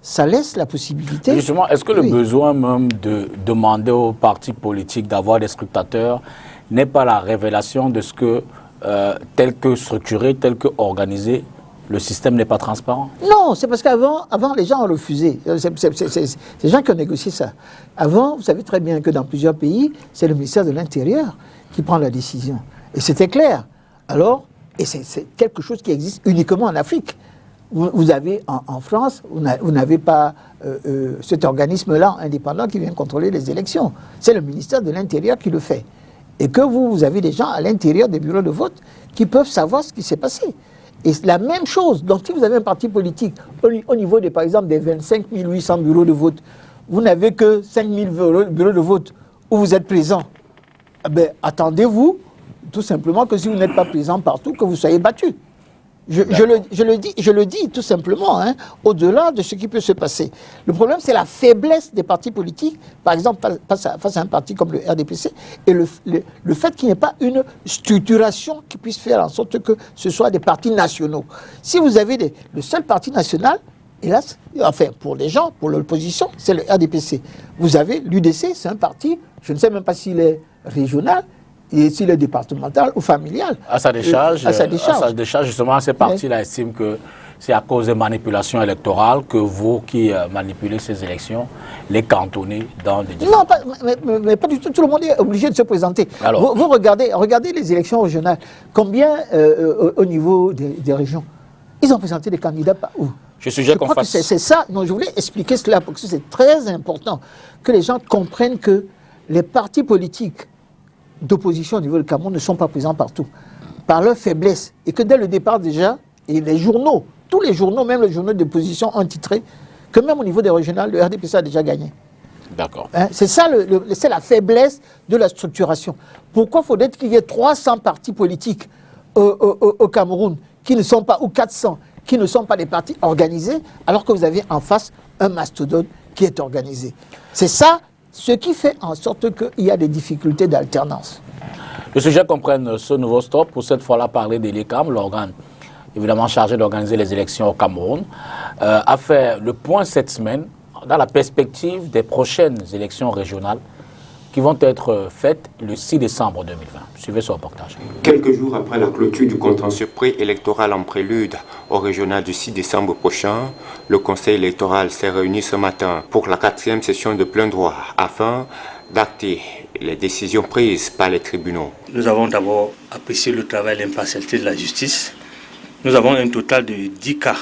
ça laisse la possibilité... Justement, est-ce que le besoin même de demander aux partis politiques d'avoir des scrutateurs n'est pas la révélation de ce que, tel que structuré, tel que organisé, le système n'est pas transparent? Non, c'est parce qu'avant, les gens ont refusé. C'est les gens qui ont négocié ça. Avant, vous savez très bien que dans plusieurs pays, c'est le ministère de l'Intérieur qui prend la décision. Et c'était clair. Alors, et c'est quelque chose qui existe uniquement en Afrique. Vous avez en France, vous n'avez pas cet organisme-là indépendant qui vient contrôler les élections. C'est le ministère de l'Intérieur qui le fait. Et que vous avez des gens à l'intérieur des bureaux de vote qui peuvent savoir ce qui s'est passé. Et la même chose, donc si vous avez un parti politique, au niveau, par exemple, des 25 800 bureaux de vote, vous n'avez que 5 000 bureaux de vote où vous êtes présent. Attendez-vous, tout simplement, que si vous n'êtes pas présent partout, que vous soyez battu. Je le dis tout simplement, hein, au-delà de ce qui peut se passer. Le problème, c'est la faiblesse des partis politiques, par exemple, face à un parti comme le RDPC, et le fait qu'il n'y ait pas une structuration qui puisse faire en sorte que ce soit des partis nationaux. Si vous avez le seul parti national, hélas, enfin, pour les gens, pour l'opposition, c'est le RDPC. Vous avez l'UDC, c'est un parti, je ne sais même pas s'il est régional, et s'il est départemental ou familial. À sa décharge, justement, ces partis-là estiment que c'est à cause des manipulations électorales que vous qui manipulez ces élections, les cantonnez dans des... Non, mais pas du tout. Tout le monde est obligé de se présenter. Alors, vous regardez les élections régionales. Combien au niveau des régions? Ils ont présenté des candidats par où? Je crois que c'est ça. Non, je voulais expliquer cela parce que c'est très important que les gens comprennent que les partis politiques d'opposition au niveau du Cameroun ne sont pas présents partout, par leur faiblesse. Et que dès le départ déjà, et les journaux, tous les journaux, même les journaux d'opposition ont titré que même au niveau des régionales, le RDPC a déjà gagné. D'accord. Hein, c'est ça, c'est la faiblesse de la structuration. Pourquoi faudrait qu'il y ait 300 partis politiques au Cameroun qui ne sont pas, ou 400, qui ne sont pas des partis organisés, alors que vous avez en face un mastodonte qui est organisé. C'est ça ce qui fait en sorte qu'il y a des difficultés d'alternance. Le sujet comprenne ce nouveau stop, pour cette fois-là parler de l'ELECAM, l'organe évidemment chargé d'organiser les élections au Cameroun, a fait le point cette semaine dans la perspective des prochaines élections régionales qui vont être faites le 6 décembre 2020. Suivez ce reportage. Quelques jours après la clôture du contentieux préélectoral en prélude au régional du 6 décembre prochain, le Conseil électoral s'est réuni ce matin pour la 4e session de plein droit afin d'acter les décisions prises par les tribunaux. Nous avons d'abord apprécié le travail et l'impartialité de la justice Nous avons un total de 10 cas.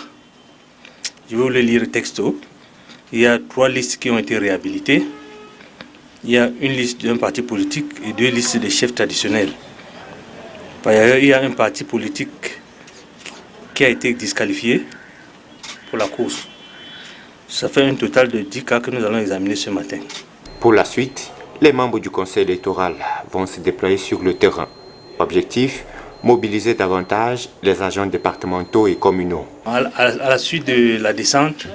Je vais vous le lire texto. Il y a 3 listes qui ont été réhabilitées. Il y a une liste d'un parti politique et 2 listes de chefs traditionnels. Par ailleurs, il y a un parti politique qui a été disqualifié pour la course. Ça fait un total de 10 cas que nous allons examiner ce matin. Pour la suite, les membres du conseil électoral vont se déployer sur le terrain. Objectif, mobiliser davantage les agents départementaux et communaux. À la suite de la descente,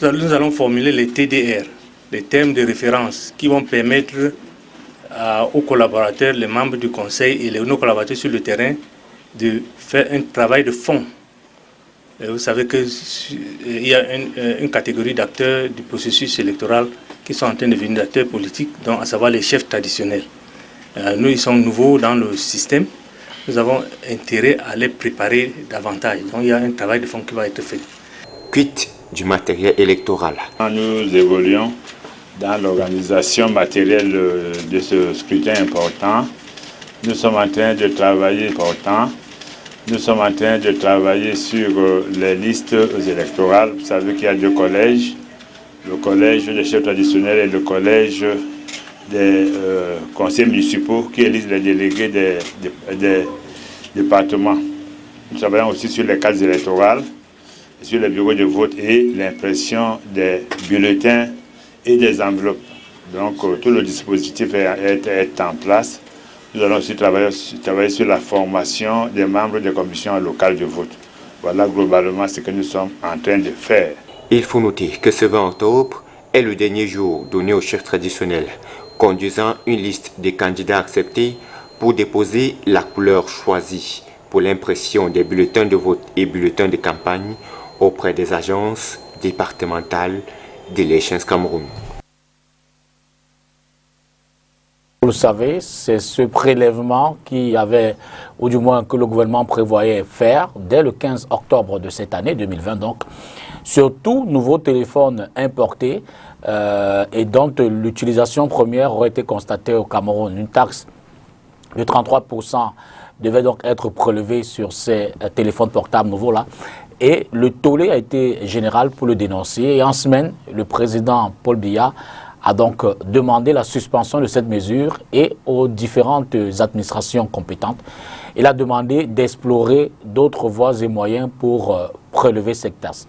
nous allons formuler les TDR, les termes de référence qui vont permettre aux collaborateurs, les membres du conseil et nos collaborateurs sur le terrain de faire un travail de fond. Et vous savez qu'il y a une catégorie d'acteurs du processus électoral qui sont en train de devenir des acteurs politiques, donc à savoir les chefs traditionnels. Nous, ils sont nouveaux dans le système. Nous avons intérêt à les préparer davantage. Donc il y a un travail de fond qui va être fait. Quid du matériel électoral. Nous évoluons dans l'organisation matérielle de ce scrutin important. Nous sommes en train de travailler Nous sommes en train de travailler sur les listes électorales. Vous savez qu'il y a 2 collèges, le collège des chefs traditionnels et le collège des conseils municipaux qui élisent les délégués des départements. Nous travaillons aussi sur les cases électorales, sur les bureaux de vote et l'impression des bulletins et des enveloppes. Donc tout le dispositif est en place. Nous allons aussi travailler sur la formation des membres des commissions locales de vote. Voilà globalement ce que nous sommes en train de faire. Il faut noter que ce 20 octobre est le dernier jour donné aux chefs traditionnels, conduisant une liste des candidats acceptés pour déposer la couleur choisie pour l'impression des bulletins de vote et bulletins de campagne auprès des agences départementales d'Elections Cameroun. Vous le savez, c'est ce prélèvement qui avait, ou du moins que le gouvernement prévoyait faire dès le 15 octobre de cette année 2020, donc, sur tout nouveau téléphone importé et dont l'utilisation première aurait été constatée au Cameroun. Une taxe de 33% devait donc être prélevée sur ces téléphones portables nouveaux-là. Et le tollé a été général pour le dénoncer. Et en semaine, le président Paul Biya a donc demandé la suspension de cette mesure et aux différentes administrations compétentes. Il a demandé d'explorer d'autres voies et moyens pour prélever cette taxe.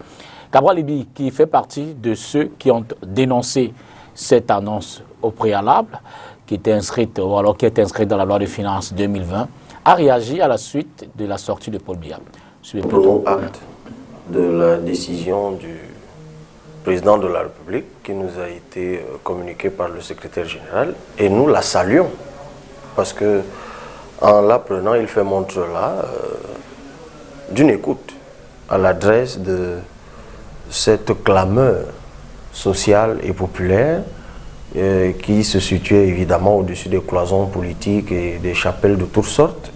Cabral Libye, qui fait partie de ceux qui ont dénoncé cette annonce au préalable, qui était inscrite, ou alors qui est inscrite dans la loi de finances 2020, a réagi à la suite de la sortie de Paul Biya. Prenons acte de la décision du président de la République qui nous a été communiquée par le secrétaire général et nous la saluons parce que en l'apprenant, il fait montre là d'une écoute à l'adresse de cette clameur sociale et populaire qui se situait évidemment au-dessus des cloisons politiques et des chapelles de toutes sortes,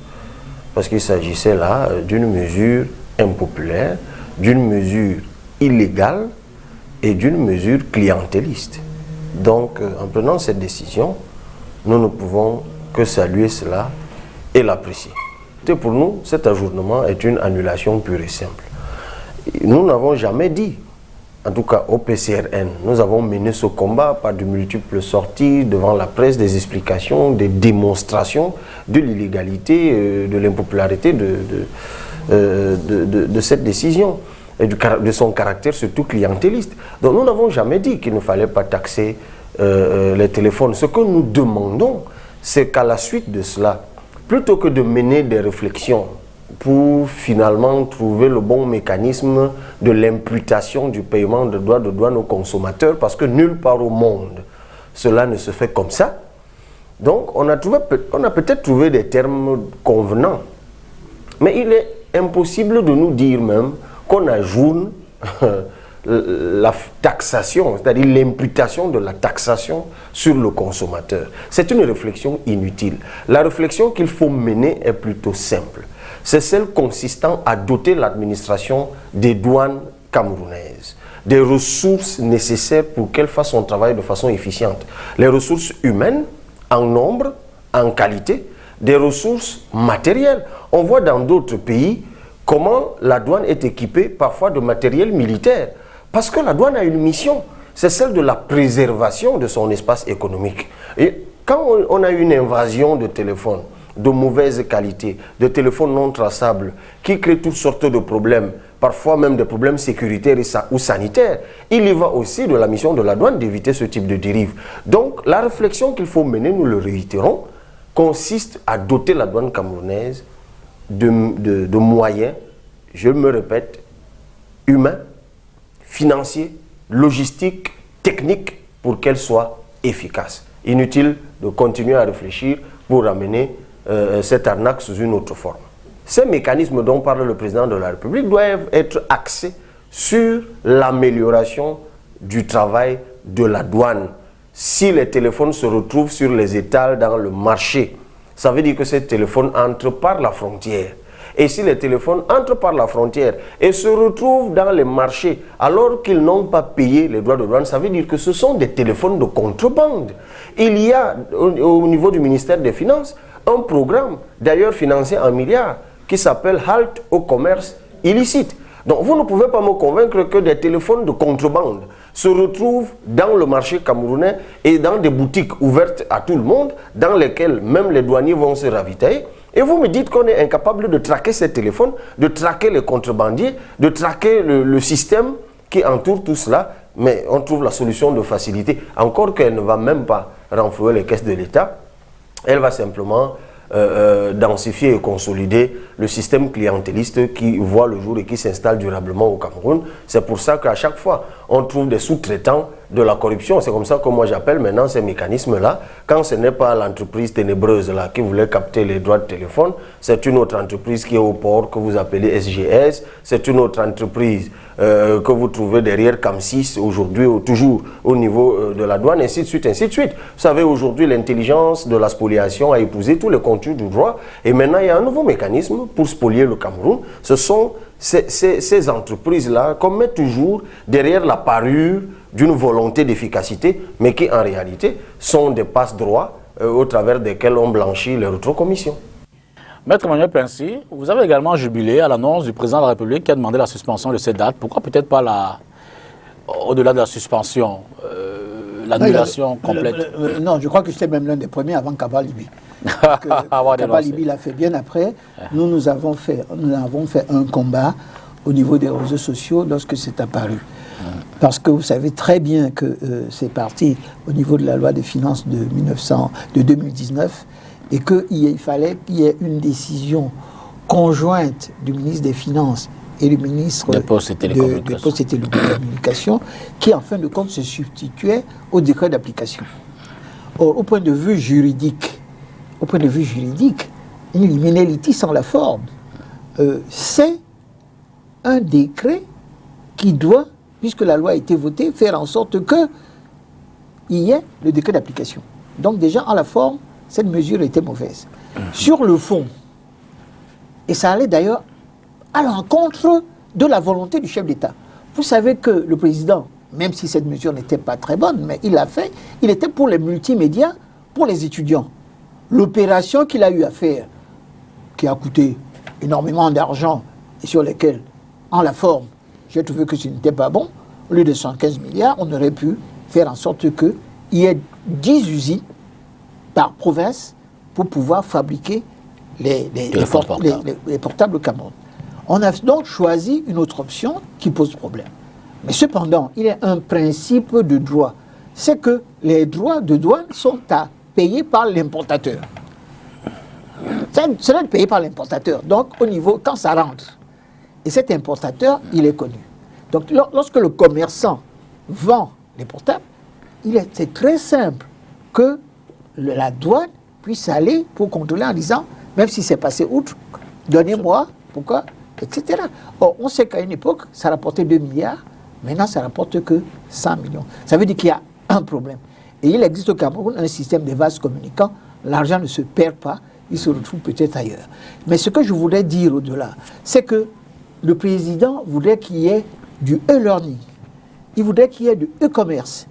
parce qu'il s'agissait là d'une mesure impopulaire, d'une mesure illégale et d'une mesure clientéliste. Donc, en prenant cette décision, nous ne pouvons que saluer cela et l'apprécier. Pour nous, cet ajournement est une annulation pure et simple. Nous n'avons jamais dit, en tout cas au PCRN, nous avons mené ce combat par de multiples sorties devant la presse, des explications, des démonstrations de l'illégalité, de l'impopularité de cette décision et de son caractère surtout clientéliste. Donc nous n'avons jamais dit qu'il ne fallait pas taxer les téléphones. Ce que nous demandons, c'est qu'à la suite de cela, plutôt que de mener des réflexions pour finalement trouver le bon mécanisme de l'imputation du paiement de droits de douane aux consommateurs, parce que nulle part au monde cela ne se fait comme ça. Donc on a peut-être trouvé des termes convenants, mais il est impossible de nous dire même qu'on ajourne la taxation, c'est-à-dire l'imputation de la taxation sur le consommateur. C'est une réflexion inutile. La réflexion qu'il faut mener est plutôt simple. C'est celle consistant à doter l'administration des douanes camerounaises des ressources nécessaires pour qu'elle fasse son travail de façon efficiente. Les ressources humaines, en nombre, en qualité, des ressources matérielles. On voit dans d'autres pays comment la douane est équipée parfois de matériel militaire. Parce que la douane a une mission, c'est celle de la préservation de son espace économique. Et quand on a une invasion de téléphones de mauvaise qualité, de téléphones non traçables, qui créent toutes sortes de problèmes, parfois même des problèmes sécuritaires ou sanitaires, il y va aussi de la mission de la douane d'éviter ce type de dérive. Donc la réflexion qu'il faut mener, nous le réitérons, consiste à doter la douane camerounaise de moyens, je me répète, humains, financiers, logistiques, techniques, pour qu'elle soit efficace. Inutile de continuer à réfléchir pour ramener cette arnaque sous une autre forme. Ces mécanismes dont parle le président de la République doivent être axés sur l'amélioration du travail de la douane. Si les téléphones se retrouvent sur les étals dans le marché, ça veut dire que ces téléphones entrent par la frontière. Et si les téléphones entrent par la frontière et se retrouvent dans les marchés alors qu'ils n'ont pas payé les droits de douane, ça veut dire que ce sont des téléphones de contrebande. Il y a au niveau du ministère des Finances un programme, d'ailleurs financé en milliards, qui s'appelle Halte au commerce illicite. Donc vous ne pouvez pas me convaincre que des téléphones de contrebande se retrouvent dans le marché camerounais et dans des boutiques ouvertes à tout le monde, dans lesquelles même les douaniers vont se ravitailler. Et vous me dites qu'on est incapable de traquer ces téléphones, de traquer les contrebandiers, de traquer le système qui entoure tout cela, mais on trouve la solution de facilité. Encore qu'elle ne va même pas renflouer les caisses de l'État, elle va simplement densifier et consolider le système clientéliste qui voit le jour et qui s'installe durablement au Cameroun. C'est pour ça qu'à chaque fois, on trouve des sous-traitants de la corruption. C'est comme ça que moi j'appelle maintenant ces mécanismes-là. Quand ce n'est pas l'entreprise ténébreuse là qui voulait capter les droits de téléphone, c'est une autre entreprise qui est au port que vous appelez SGS, c'est une autre entreprise que vous trouvez derrière CAM6 aujourd'hui, toujours au niveau de la douane, ainsi de suite, ainsi de suite. Vous savez, aujourd'hui, l'intelligence de la spoliation a épousé tous les contours du droit et maintenant il y a un nouveau mécanisme pour spolier le Cameroun. Ce sont ces entreprises-là qu'on met toujours derrière la parure d'une volonté d'efficacité, mais qui en réalité sont des passe-droits au travers desquels on blanchit les rétrocommissions. Maître Emmanuel Pincy, vous avez également jubilé à l'annonce du président de la République qui a demandé la suspension de ces dates. Pourquoi peut-être pas au-delà de la suspension, l'annulation complète? Non, je crois que j'étais même l'un des premiers avant Kaba Libi. Kaba Libi l'a fait bien après. Nous avons fait un combat au niveau des réseaux sociaux lorsque c'est apparu. Parce que vous savez très bien que c'est parti au niveau de la loi des finances de 2019 et qu'il fallait qu'il y ait une décision conjointe du ministre des Finances et du ministre des Postes et Télécommunications qui, en fin de compte, se substituait au décret d'application. Au point de vue juridique, une liminalité sans la forme, c'est un décret qui doit, puisque la loi a été votée, faire en sorte qu'il y ait le décret d'application. Donc déjà, en la forme, cette mesure était mauvaise. Sur le fond, et ça allait d'ailleurs à l'encontre de la volonté du chef d'État. Vous savez que le président, même si cette mesure n'était pas très bonne, mais il l'a fait, il était pour les multimédias, pour les étudiants. L'opération qu'il a eu à faire, qui a coûté énormément d'argent et sur lesquels, en la forme, j'ai trouvé que ce n'était pas bon. Au lieu de 115 milliards, on aurait pu faire en sorte qu'il y ait 10 usines par province pour pouvoir fabriquer les portables Cameroun. On a donc choisi une autre option qui pose problème. Mais cependant, il y a un principe de droit. C'est que les droits de douane sont à payer par l'importateur. C'est payé par l'importateur. Donc, au niveau, quand ça rentre, et cet importateur, il est connu. Donc, lorsque le commerçant vend les portables, c'est très simple que la douane puisse aller pour contrôler en disant, même si c'est passé outre, donnez-moi, pourquoi, etc. Or, on sait qu'à une époque, ça rapportait 2 milliards, maintenant ça rapporte que 100 millions. Ça veut dire qu'il y a un problème. Et il existe au Cameroun un système de vases communicants, l'argent ne se perd pas, il se retrouve peut-être ailleurs. Mais ce que je voudrais dire au-delà, c'est que le président voudrait qu'il y ait du e-learning, il voudrait qu'il y ait du e-commerce.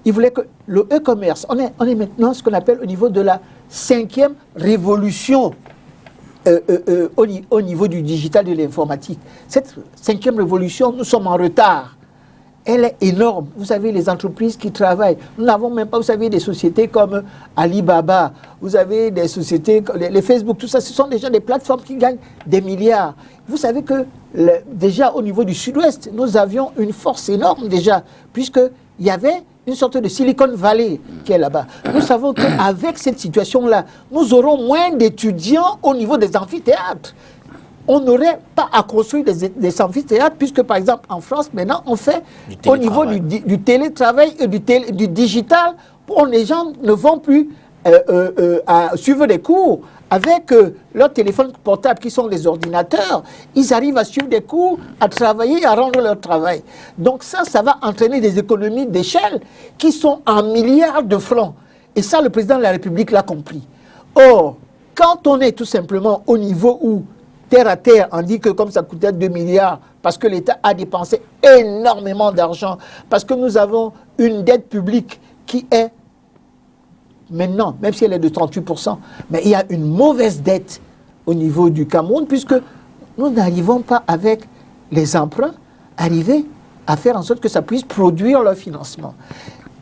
Il voulait que le e-commerce, on est maintenant ce qu'on appelle au niveau de la 5e révolution au niveau du digital et de l'informatique. Cette 5e révolution, nous sommes en retard. Elle est énorme. Vous savez, les entreprises qui travaillent. Nous n'avons même pas, vous savez, des sociétés comme Alibaba. Vous avez des sociétés, les Facebook, tout ça, ce sont déjà des plateformes qui gagnent des milliards. Vous savez que déjà au niveau du sud-ouest, nous avions une force énorme déjà, puisqu'il y avait une sorte de Silicon Valley qui est là-bas. Nous savons qu'avec cette situation-là, nous aurons moins d'étudiants au niveau des amphithéâtres. On n'aurait pas à construire des amphithéâtres, puisque par exemple en France, maintenant, on fait au niveau du télétravail et du digital, où les gens ne vont plus à suivre des cours avec leurs téléphones portables qui sont les ordinateurs. Ils arrivent à suivre des cours, à travailler, à rendre leur travail. Donc ça va entraîner des économies d'échelle qui sont en milliards de francs. Et ça, le président de la République l'a compris. Or, quand on est tout simplement au niveau où terre à terre, on dit que comme ça coûtait 2 milliards, parce que l'État a dépensé énormément d'argent, parce que nous avons une dette publique qui est, maintenant, même si elle est de 38%, mais il y a une mauvaise dette au niveau du Cameroun, puisque nous n'arrivons pas avec les emprunts, arriver à faire en sorte que ça puisse produire leur financement.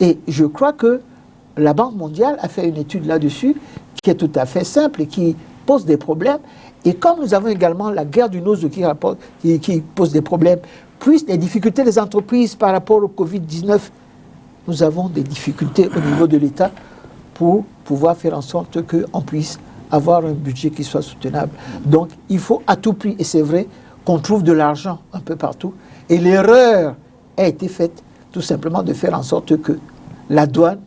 Et je crois que la Banque mondiale a fait une étude là-dessus, qui est tout à fait simple et qui pose des problèmes. Et comme nous avons également la guerre du Nozo qui pose des problèmes, plus les difficultés des entreprises par rapport au Covid-19, nous avons des difficultés au niveau de l'État pour pouvoir faire en sorte qu'on puisse avoir un budget qui soit soutenable. Donc il faut à tout prix, et c'est vrai, qu'on trouve de l'argent un peu partout. Et l'erreur a été faite tout simplement de faire en sorte que la douane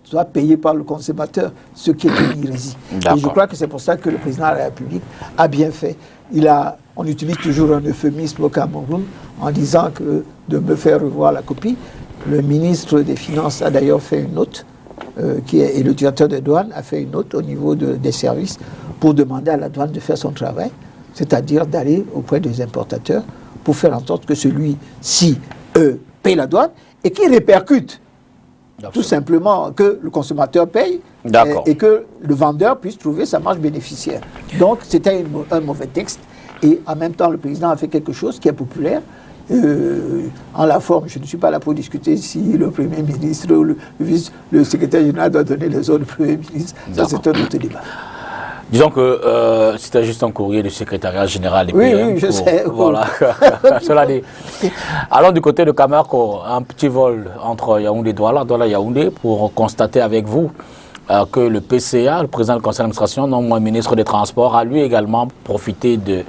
soit payé par le consommateur, ce qui est une hérésie. Et je crois que c'est pour ça que le président de la République a bien fait. On utilise toujours un euphémisme au Cameroun en disant que de me faire revoir la copie. Le ministre des Finances a d'ailleurs fait une note, et le directeur de douane a fait une note au niveau des services pour demander à la douane de faire son travail, c'est-à-dire d'aller auprès des importateurs pour faire en sorte que celui-ci paye la douane et qui répercute tout simplement que le consommateur paye et que le vendeur puisse trouver sa marge bénéficiaire. Donc c'était un mauvais texte et en même temps le président a fait quelque chose qui est populaire. En la forme, je ne suis pas là pour discuter si le Premier ministre ou le secrétaire général doit donner les ordres du Premier ministre. Ça c'est un autre débat. Disons que c'était juste un courrier du secrétariat général des PM. Oui, je sais. Voilà. Cela dit. Alors du côté de Camerco, un petit vol entre Yaoundé et Douala Yaoundé, pour constater avec vous que le PCA, le président du conseil d'administration, non moins ministre des Transports, a lui également profité de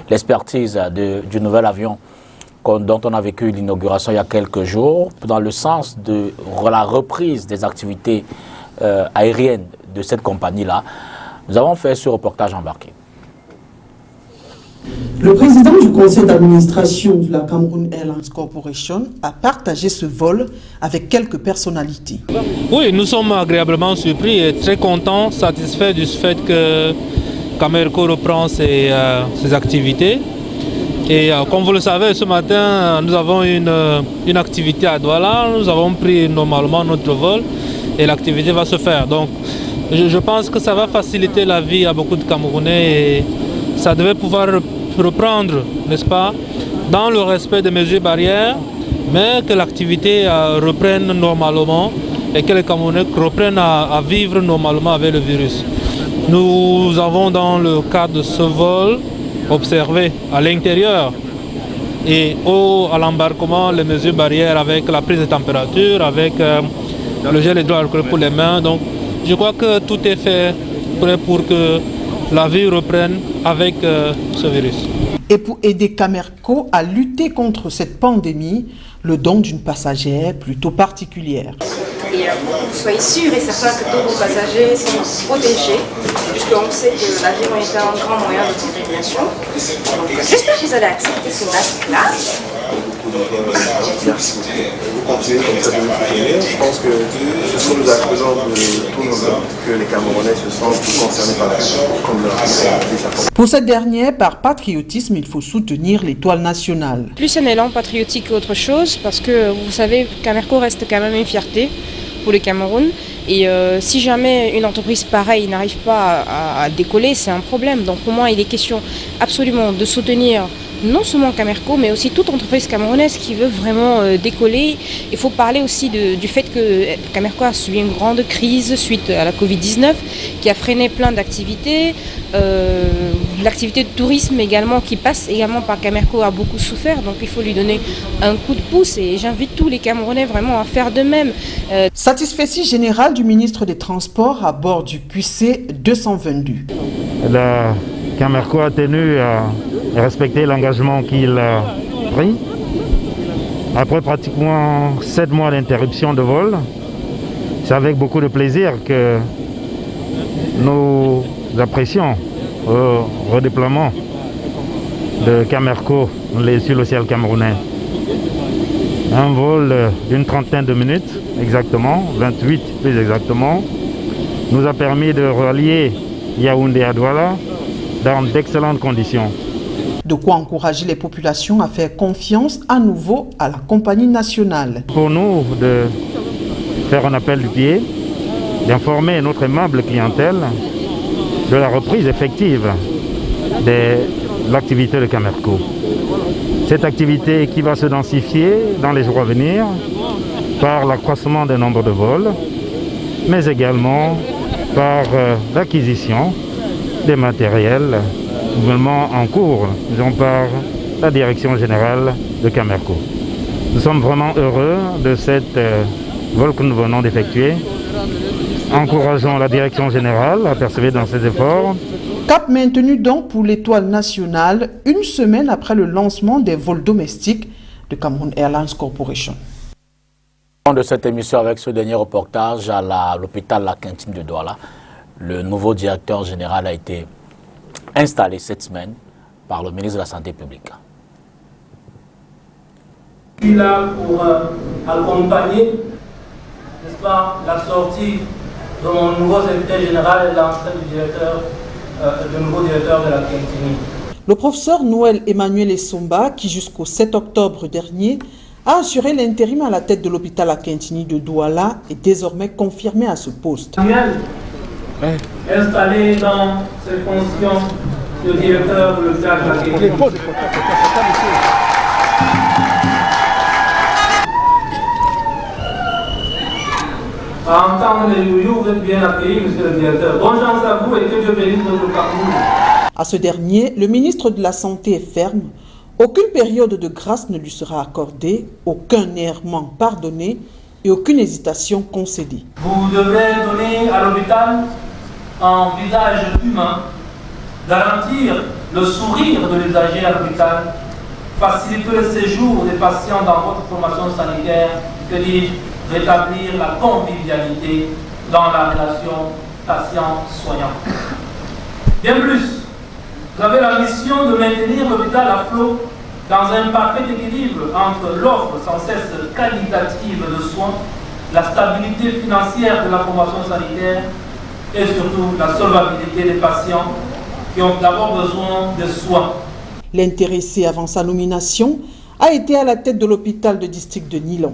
l'expertise du nouvel avion dont on a vécu l'inauguration il y a quelques jours, dans le sens de la reprise des activités aériennes de cette compagnie-là. Nous avons fait ce reportage embarqué. Le président du conseil d'administration de la Cameroun Airlines Corporation a partagé ce vol avec quelques personnalités. Oui, nous sommes agréablement surpris et très contents, satisfaits du fait que Camerco reprend ses activités. Et comme vous le savez, ce matin, nous avons une activité à Douala. Nous avons pris normalement notre vol et l'activité va se faire. Donc, je pense que ça va faciliter la vie à beaucoup de Camerounais et ça devait pouvoir reprendre, n'est-ce pas, dans le respect des mesures barrières, mais que l'activité reprenne normalement et que les Camerounais reprennent à vivre normalement avec le virus. Nous avons dans le cadre de ce vol observé à l'intérieur et à l'embarquement les mesures barrières avec la prise de température, avec le gel hydroalcoolique pour les mains. Donc, je crois que tout est fait pour que la vie reprenne avec ce virus. Et pour aider Camerco à lutter contre cette pandémie, le don d'une passagère plutôt particulière. Et pour que vous soyez sûrs et certains que tous vos passagers sont protégés, puisqu'on sait que l'avion est un grand moyen de contamination. J'espère que vous allez accepter ce masque-là. Merci. Vous continuez comme ça de nous soutenir. Je pense que ce sont nous apprenons de tous nos hommes que les Camerounais se sentent concernés par la pandémie, comme leur déjà. Pour cette dernière, par patriotisme, il faut soutenir l'étoile nationale. Plus un élan patriotique qu'autre chose, parce que vous savez, Camerco reste quand même une fierté pour le Cameroun. Et si jamais une entreprise pareille n'arrive pas à décoller, c'est un problème. Donc pour moi, il est question absolument de soutenir non seulement Camerco, mais aussi toute entreprise camerounaise qui veut vraiment décoller. Il faut parler aussi du fait que Camerco a subi une grande crise suite à la Covid-19, qui a freiné plein d'activités. L'activité de tourisme également, qui passe également par Camerco, a beaucoup souffert. Donc il faut lui donner un coup de pouce et j'invite tous les Camerounais vraiment à faire de même. Satisfecit général du ministre des Transports à bord du QC 222. La Camerco a tenu à respecter l'engagement qu'il a pris. Après pratiquement 7 mois d'interruption de vol, c'est avec beaucoup de plaisir que nous apprécions le redéploiement de Camerco sur le ciel camerounais. Un vol d'une trentaine de minutes exactement, 28 plus exactement, nous a permis de relier Yaoundé à Douala dans d'excellentes conditions. De quoi encourager les populations à faire confiance à nouveau à la compagnie nationale. Pour nous, de faire un appel du pied, d'informer notre aimable clientèle de la reprise effective de l'activité de Camerco. Cette activité qui va se densifier dans les jours à venir par l'accroissement du nombre de vols, mais également par l'acquisition des matériels nouvellement en cours, disons par la direction générale de Camerco. Nous sommes vraiment heureux de cette vol que nous venons d'effectuer. Encourageons la direction générale à persévérer dans ses efforts. Cap maintenu donc pour l'étoile nationale, une semaine après le lancement des vols domestiques de Cameroun Airlines Corporation. De cette émission avec ce dernier reportage à l'hôpital La Quintine de Douala, le nouveau directeur général a été installé cette semaine par le ministre de la Santé publique. Je suis là pour accompagner, n'est-ce pas, la sortie de mon nouveau secrétaire général et l'entrée du nouveau directeur de la Quintine. Le professeur Noël Emmanuel Essomba, qui jusqu'au 7 octobre dernier a assuré l'intérim à la tête de l'hôpital La Quintine de Douala, est désormais confirmé à ce poste. Installé dans ses fonctions de directeur de l'hôpital de la Quintine. À entendre les youyous, vous êtes bien accueillis, monsieur le directeur. Bonne chance à vous et que Dieu bénisse notre Cameroun. À ce dernier, le ministre de la Santé est ferme. Aucune période de grâce ne lui sera accordée, aucun errement pardonné et aucune hésitation concédée. Vous devrez donner à l'hôpital un visage humain, garantir le sourire de l'usager à l'hôpital, faciliter le séjour des patients dans votre formation sanitaire, que dis-je, rétablir la convivialité dans la relation patient-soignant. Bien plus, vous avez la mission de maintenir l'hôpital à flot dans un parfait équilibre entre l'offre sans cesse qualitative de soins, la stabilité financière de la formation sanitaire et surtout la solvabilité des patients qui ont d'abord besoin de soins. L'intéressé avant sa nomination a été à la tête de l'hôpital de district de Nilon.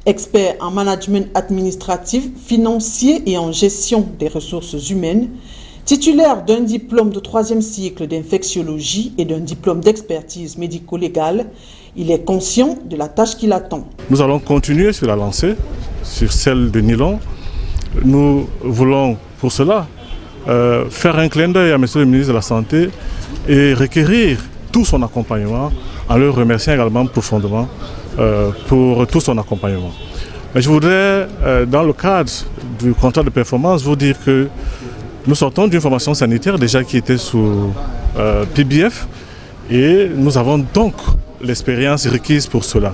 Expert en management administratif, financier et en gestion des ressources humaines, titulaire d'un diplôme de 3e cycle d'infectiologie et d'un diplôme d'expertise médico-légale, il est conscient de la tâche qui l'attend. Nous allons continuer sur la lancée, sur celle de Nilon. Nous voulons pour cela faire un clin d'œil à M. le ministre de la Santé et requérir tout son accompagnement en le remerciant également profondément pour tout son accompagnement. Mais je voudrais, dans le cadre du contrat de performance, vous dire que nous sortons d'une formation sanitaire déjà qui était sous PBF et nous avons donc l'expérience requise pour cela.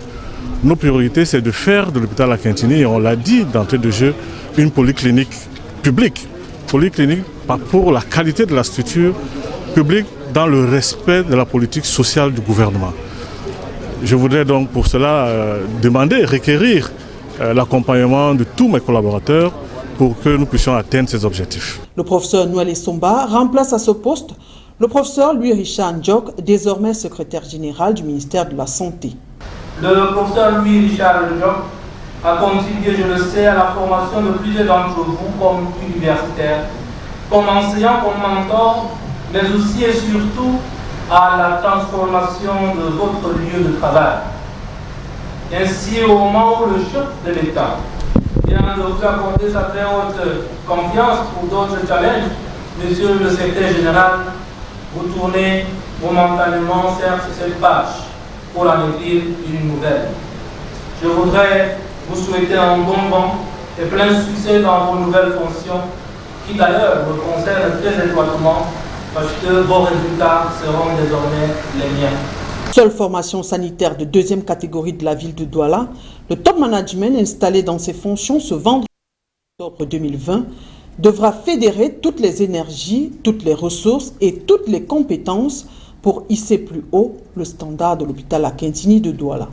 Nos priorités, c'est de faire de l'hôpital La Quintine, et on l'a dit d'entrée de jeu, une polyclinique publique. Polyclinique pour la qualité de la structure publique dans le respect de la politique sociale du gouvernement. Je voudrais donc pour cela demander, requérir l'accompagnement de tous mes collaborateurs pour que nous puissions atteindre ces objectifs. Le professeur Noël Essomba remplace à ce poste le professeur Louis-Richard Ndjok, désormais secrétaire général du ministère de la Santé. Le professeur Louis-Richard Ndjok a contribué, je le sais, à la formation de plusieurs d'entre vous comme universitaires, comme enseignants, comme mentors, mais aussi et surtout à la transformation de votre lieu de travail. Ainsi, au moment où le chef de l'État vient de vous accorder sa très haute confiance pour d'autres challenges, Monsieur le secrétaire général, vous tournez momentanément, certes, cette page pour en écrire une nouvelle. Je voudrais vous souhaiter un bon vent et plein succès dans vos nouvelles fonctions, qui d'ailleurs me concernent très étroitement, parce que vos résultats seront désormais les miens. Seule formation sanitaire de deuxième catégorie de la ville de Douala, le top management installé dans ses fonctions ce vendredi octobre 2020 devra fédérer toutes les énergies, toutes les ressources et toutes les compétences pour hisser plus haut le standard de l'hôpital Akintini de Douala.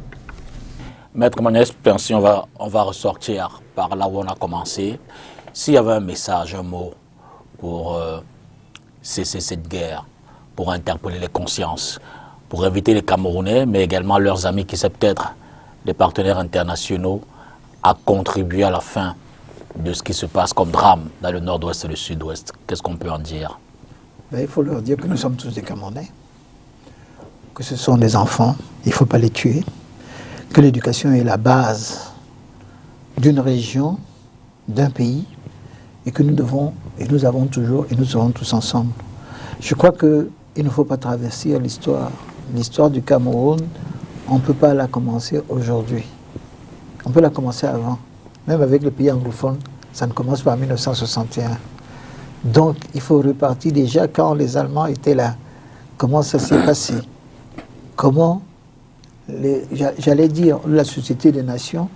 Maître Magnès Pensi, on va ressortir par là où on a commencé. S'il y avait un message, un mot pour cesser cette guerre, pour interpeller les consciences, pour inviter les Camerounais, mais également leurs amis qui sont peut-être des partenaires internationaux, à contribuer à la fin de ce qui se passe comme drame dans le nord-ouest et le sud-ouest. Qu'est-ce qu'on peut en dire? Il faut leur dire que nous sommes tous des Camerounais, que ce sont des enfants, il ne faut pas les tuer, que l'éducation est la base d'une région, d'un pays, et que nous devons, et nous avons toujours, et nous serons tous ensemble. Je crois qu'il ne faut pas traverser l'histoire. L'histoire du Cameroun, on ne peut pas la commencer aujourd'hui. On peut la commencer avant. Même avec les pays anglophones, ça ne commence pas en 1961. Donc, il faut repartir déjà quand les Allemands étaient là. Comment ça s'est passé? Comment, j'allais dire, la Société des Nations,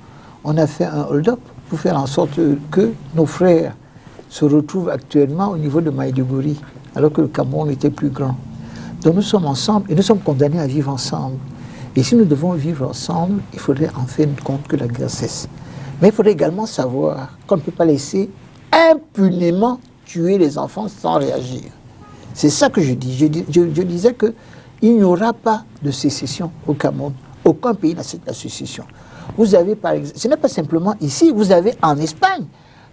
on a fait un hold-up pour faire en sorte que nos frères se retrouvent actuellement au niveau de Maïdougouri, alors que le Cameroun était plus grand. Donc nous sommes ensemble et nous sommes condamnés à vivre ensemble. Et si nous devons vivre ensemble, il faudrait en fin de compte que la guerre cesse. Mais il faudrait également savoir qu'on ne peut pas laisser impunément tuer les enfants sans réagir. C'est ça que je dis. Je disais qu'il n'y aura pas de sécession au Cameroun. Aucun pays n'accepte la sécession. Vous avez par exemple, ce n'est pas simplement ici, vous avez en Espagne,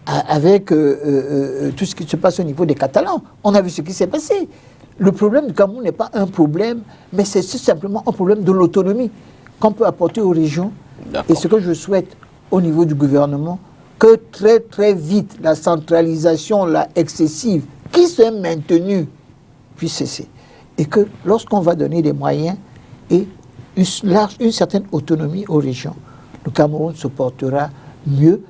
avec tout ce qui se passe au niveau des Catalans. On a vu ce qui s'est passé. Le problème du Cameroun n'est pas un problème, mais c'est simplement un problème de l'autonomie qu'on peut apporter aux régions. Et ce que je souhaite au niveau du gouvernement, que très très vite la centralisation là, excessive qui s'est maintenue puisse cesser. Et que lorsqu'on va donner des moyens et une certaine autonomie aux régions, le Cameroun se portera mieux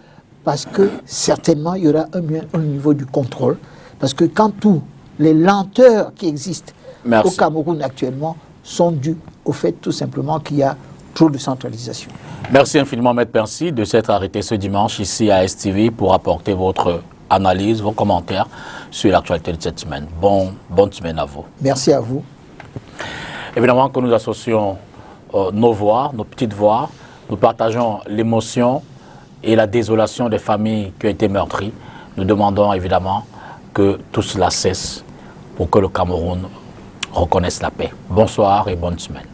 parce que certainement il y aura un niveau du contrôle. Parce que quand tous les lenteurs qui existent au Cameroun actuellement sont dues au fait tout simplement qu'il y a trop de centralisation. Merci infiniment, Maître Pensi, de s'être arrêté ce dimanche ici à STV pour apporter votre analyse, vos commentaires sur l'actualité de cette semaine. Bonne semaine à vous. Merci à vous. Évidemment que nous associons nos voix, nos petites voix, nous partageons l'émotion et la désolation des familles qui ont été meurtries. Nous demandons évidemment que tout cela cesse pour que le Cameroun reconnaisse la paix. Bonsoir et bonne semaine.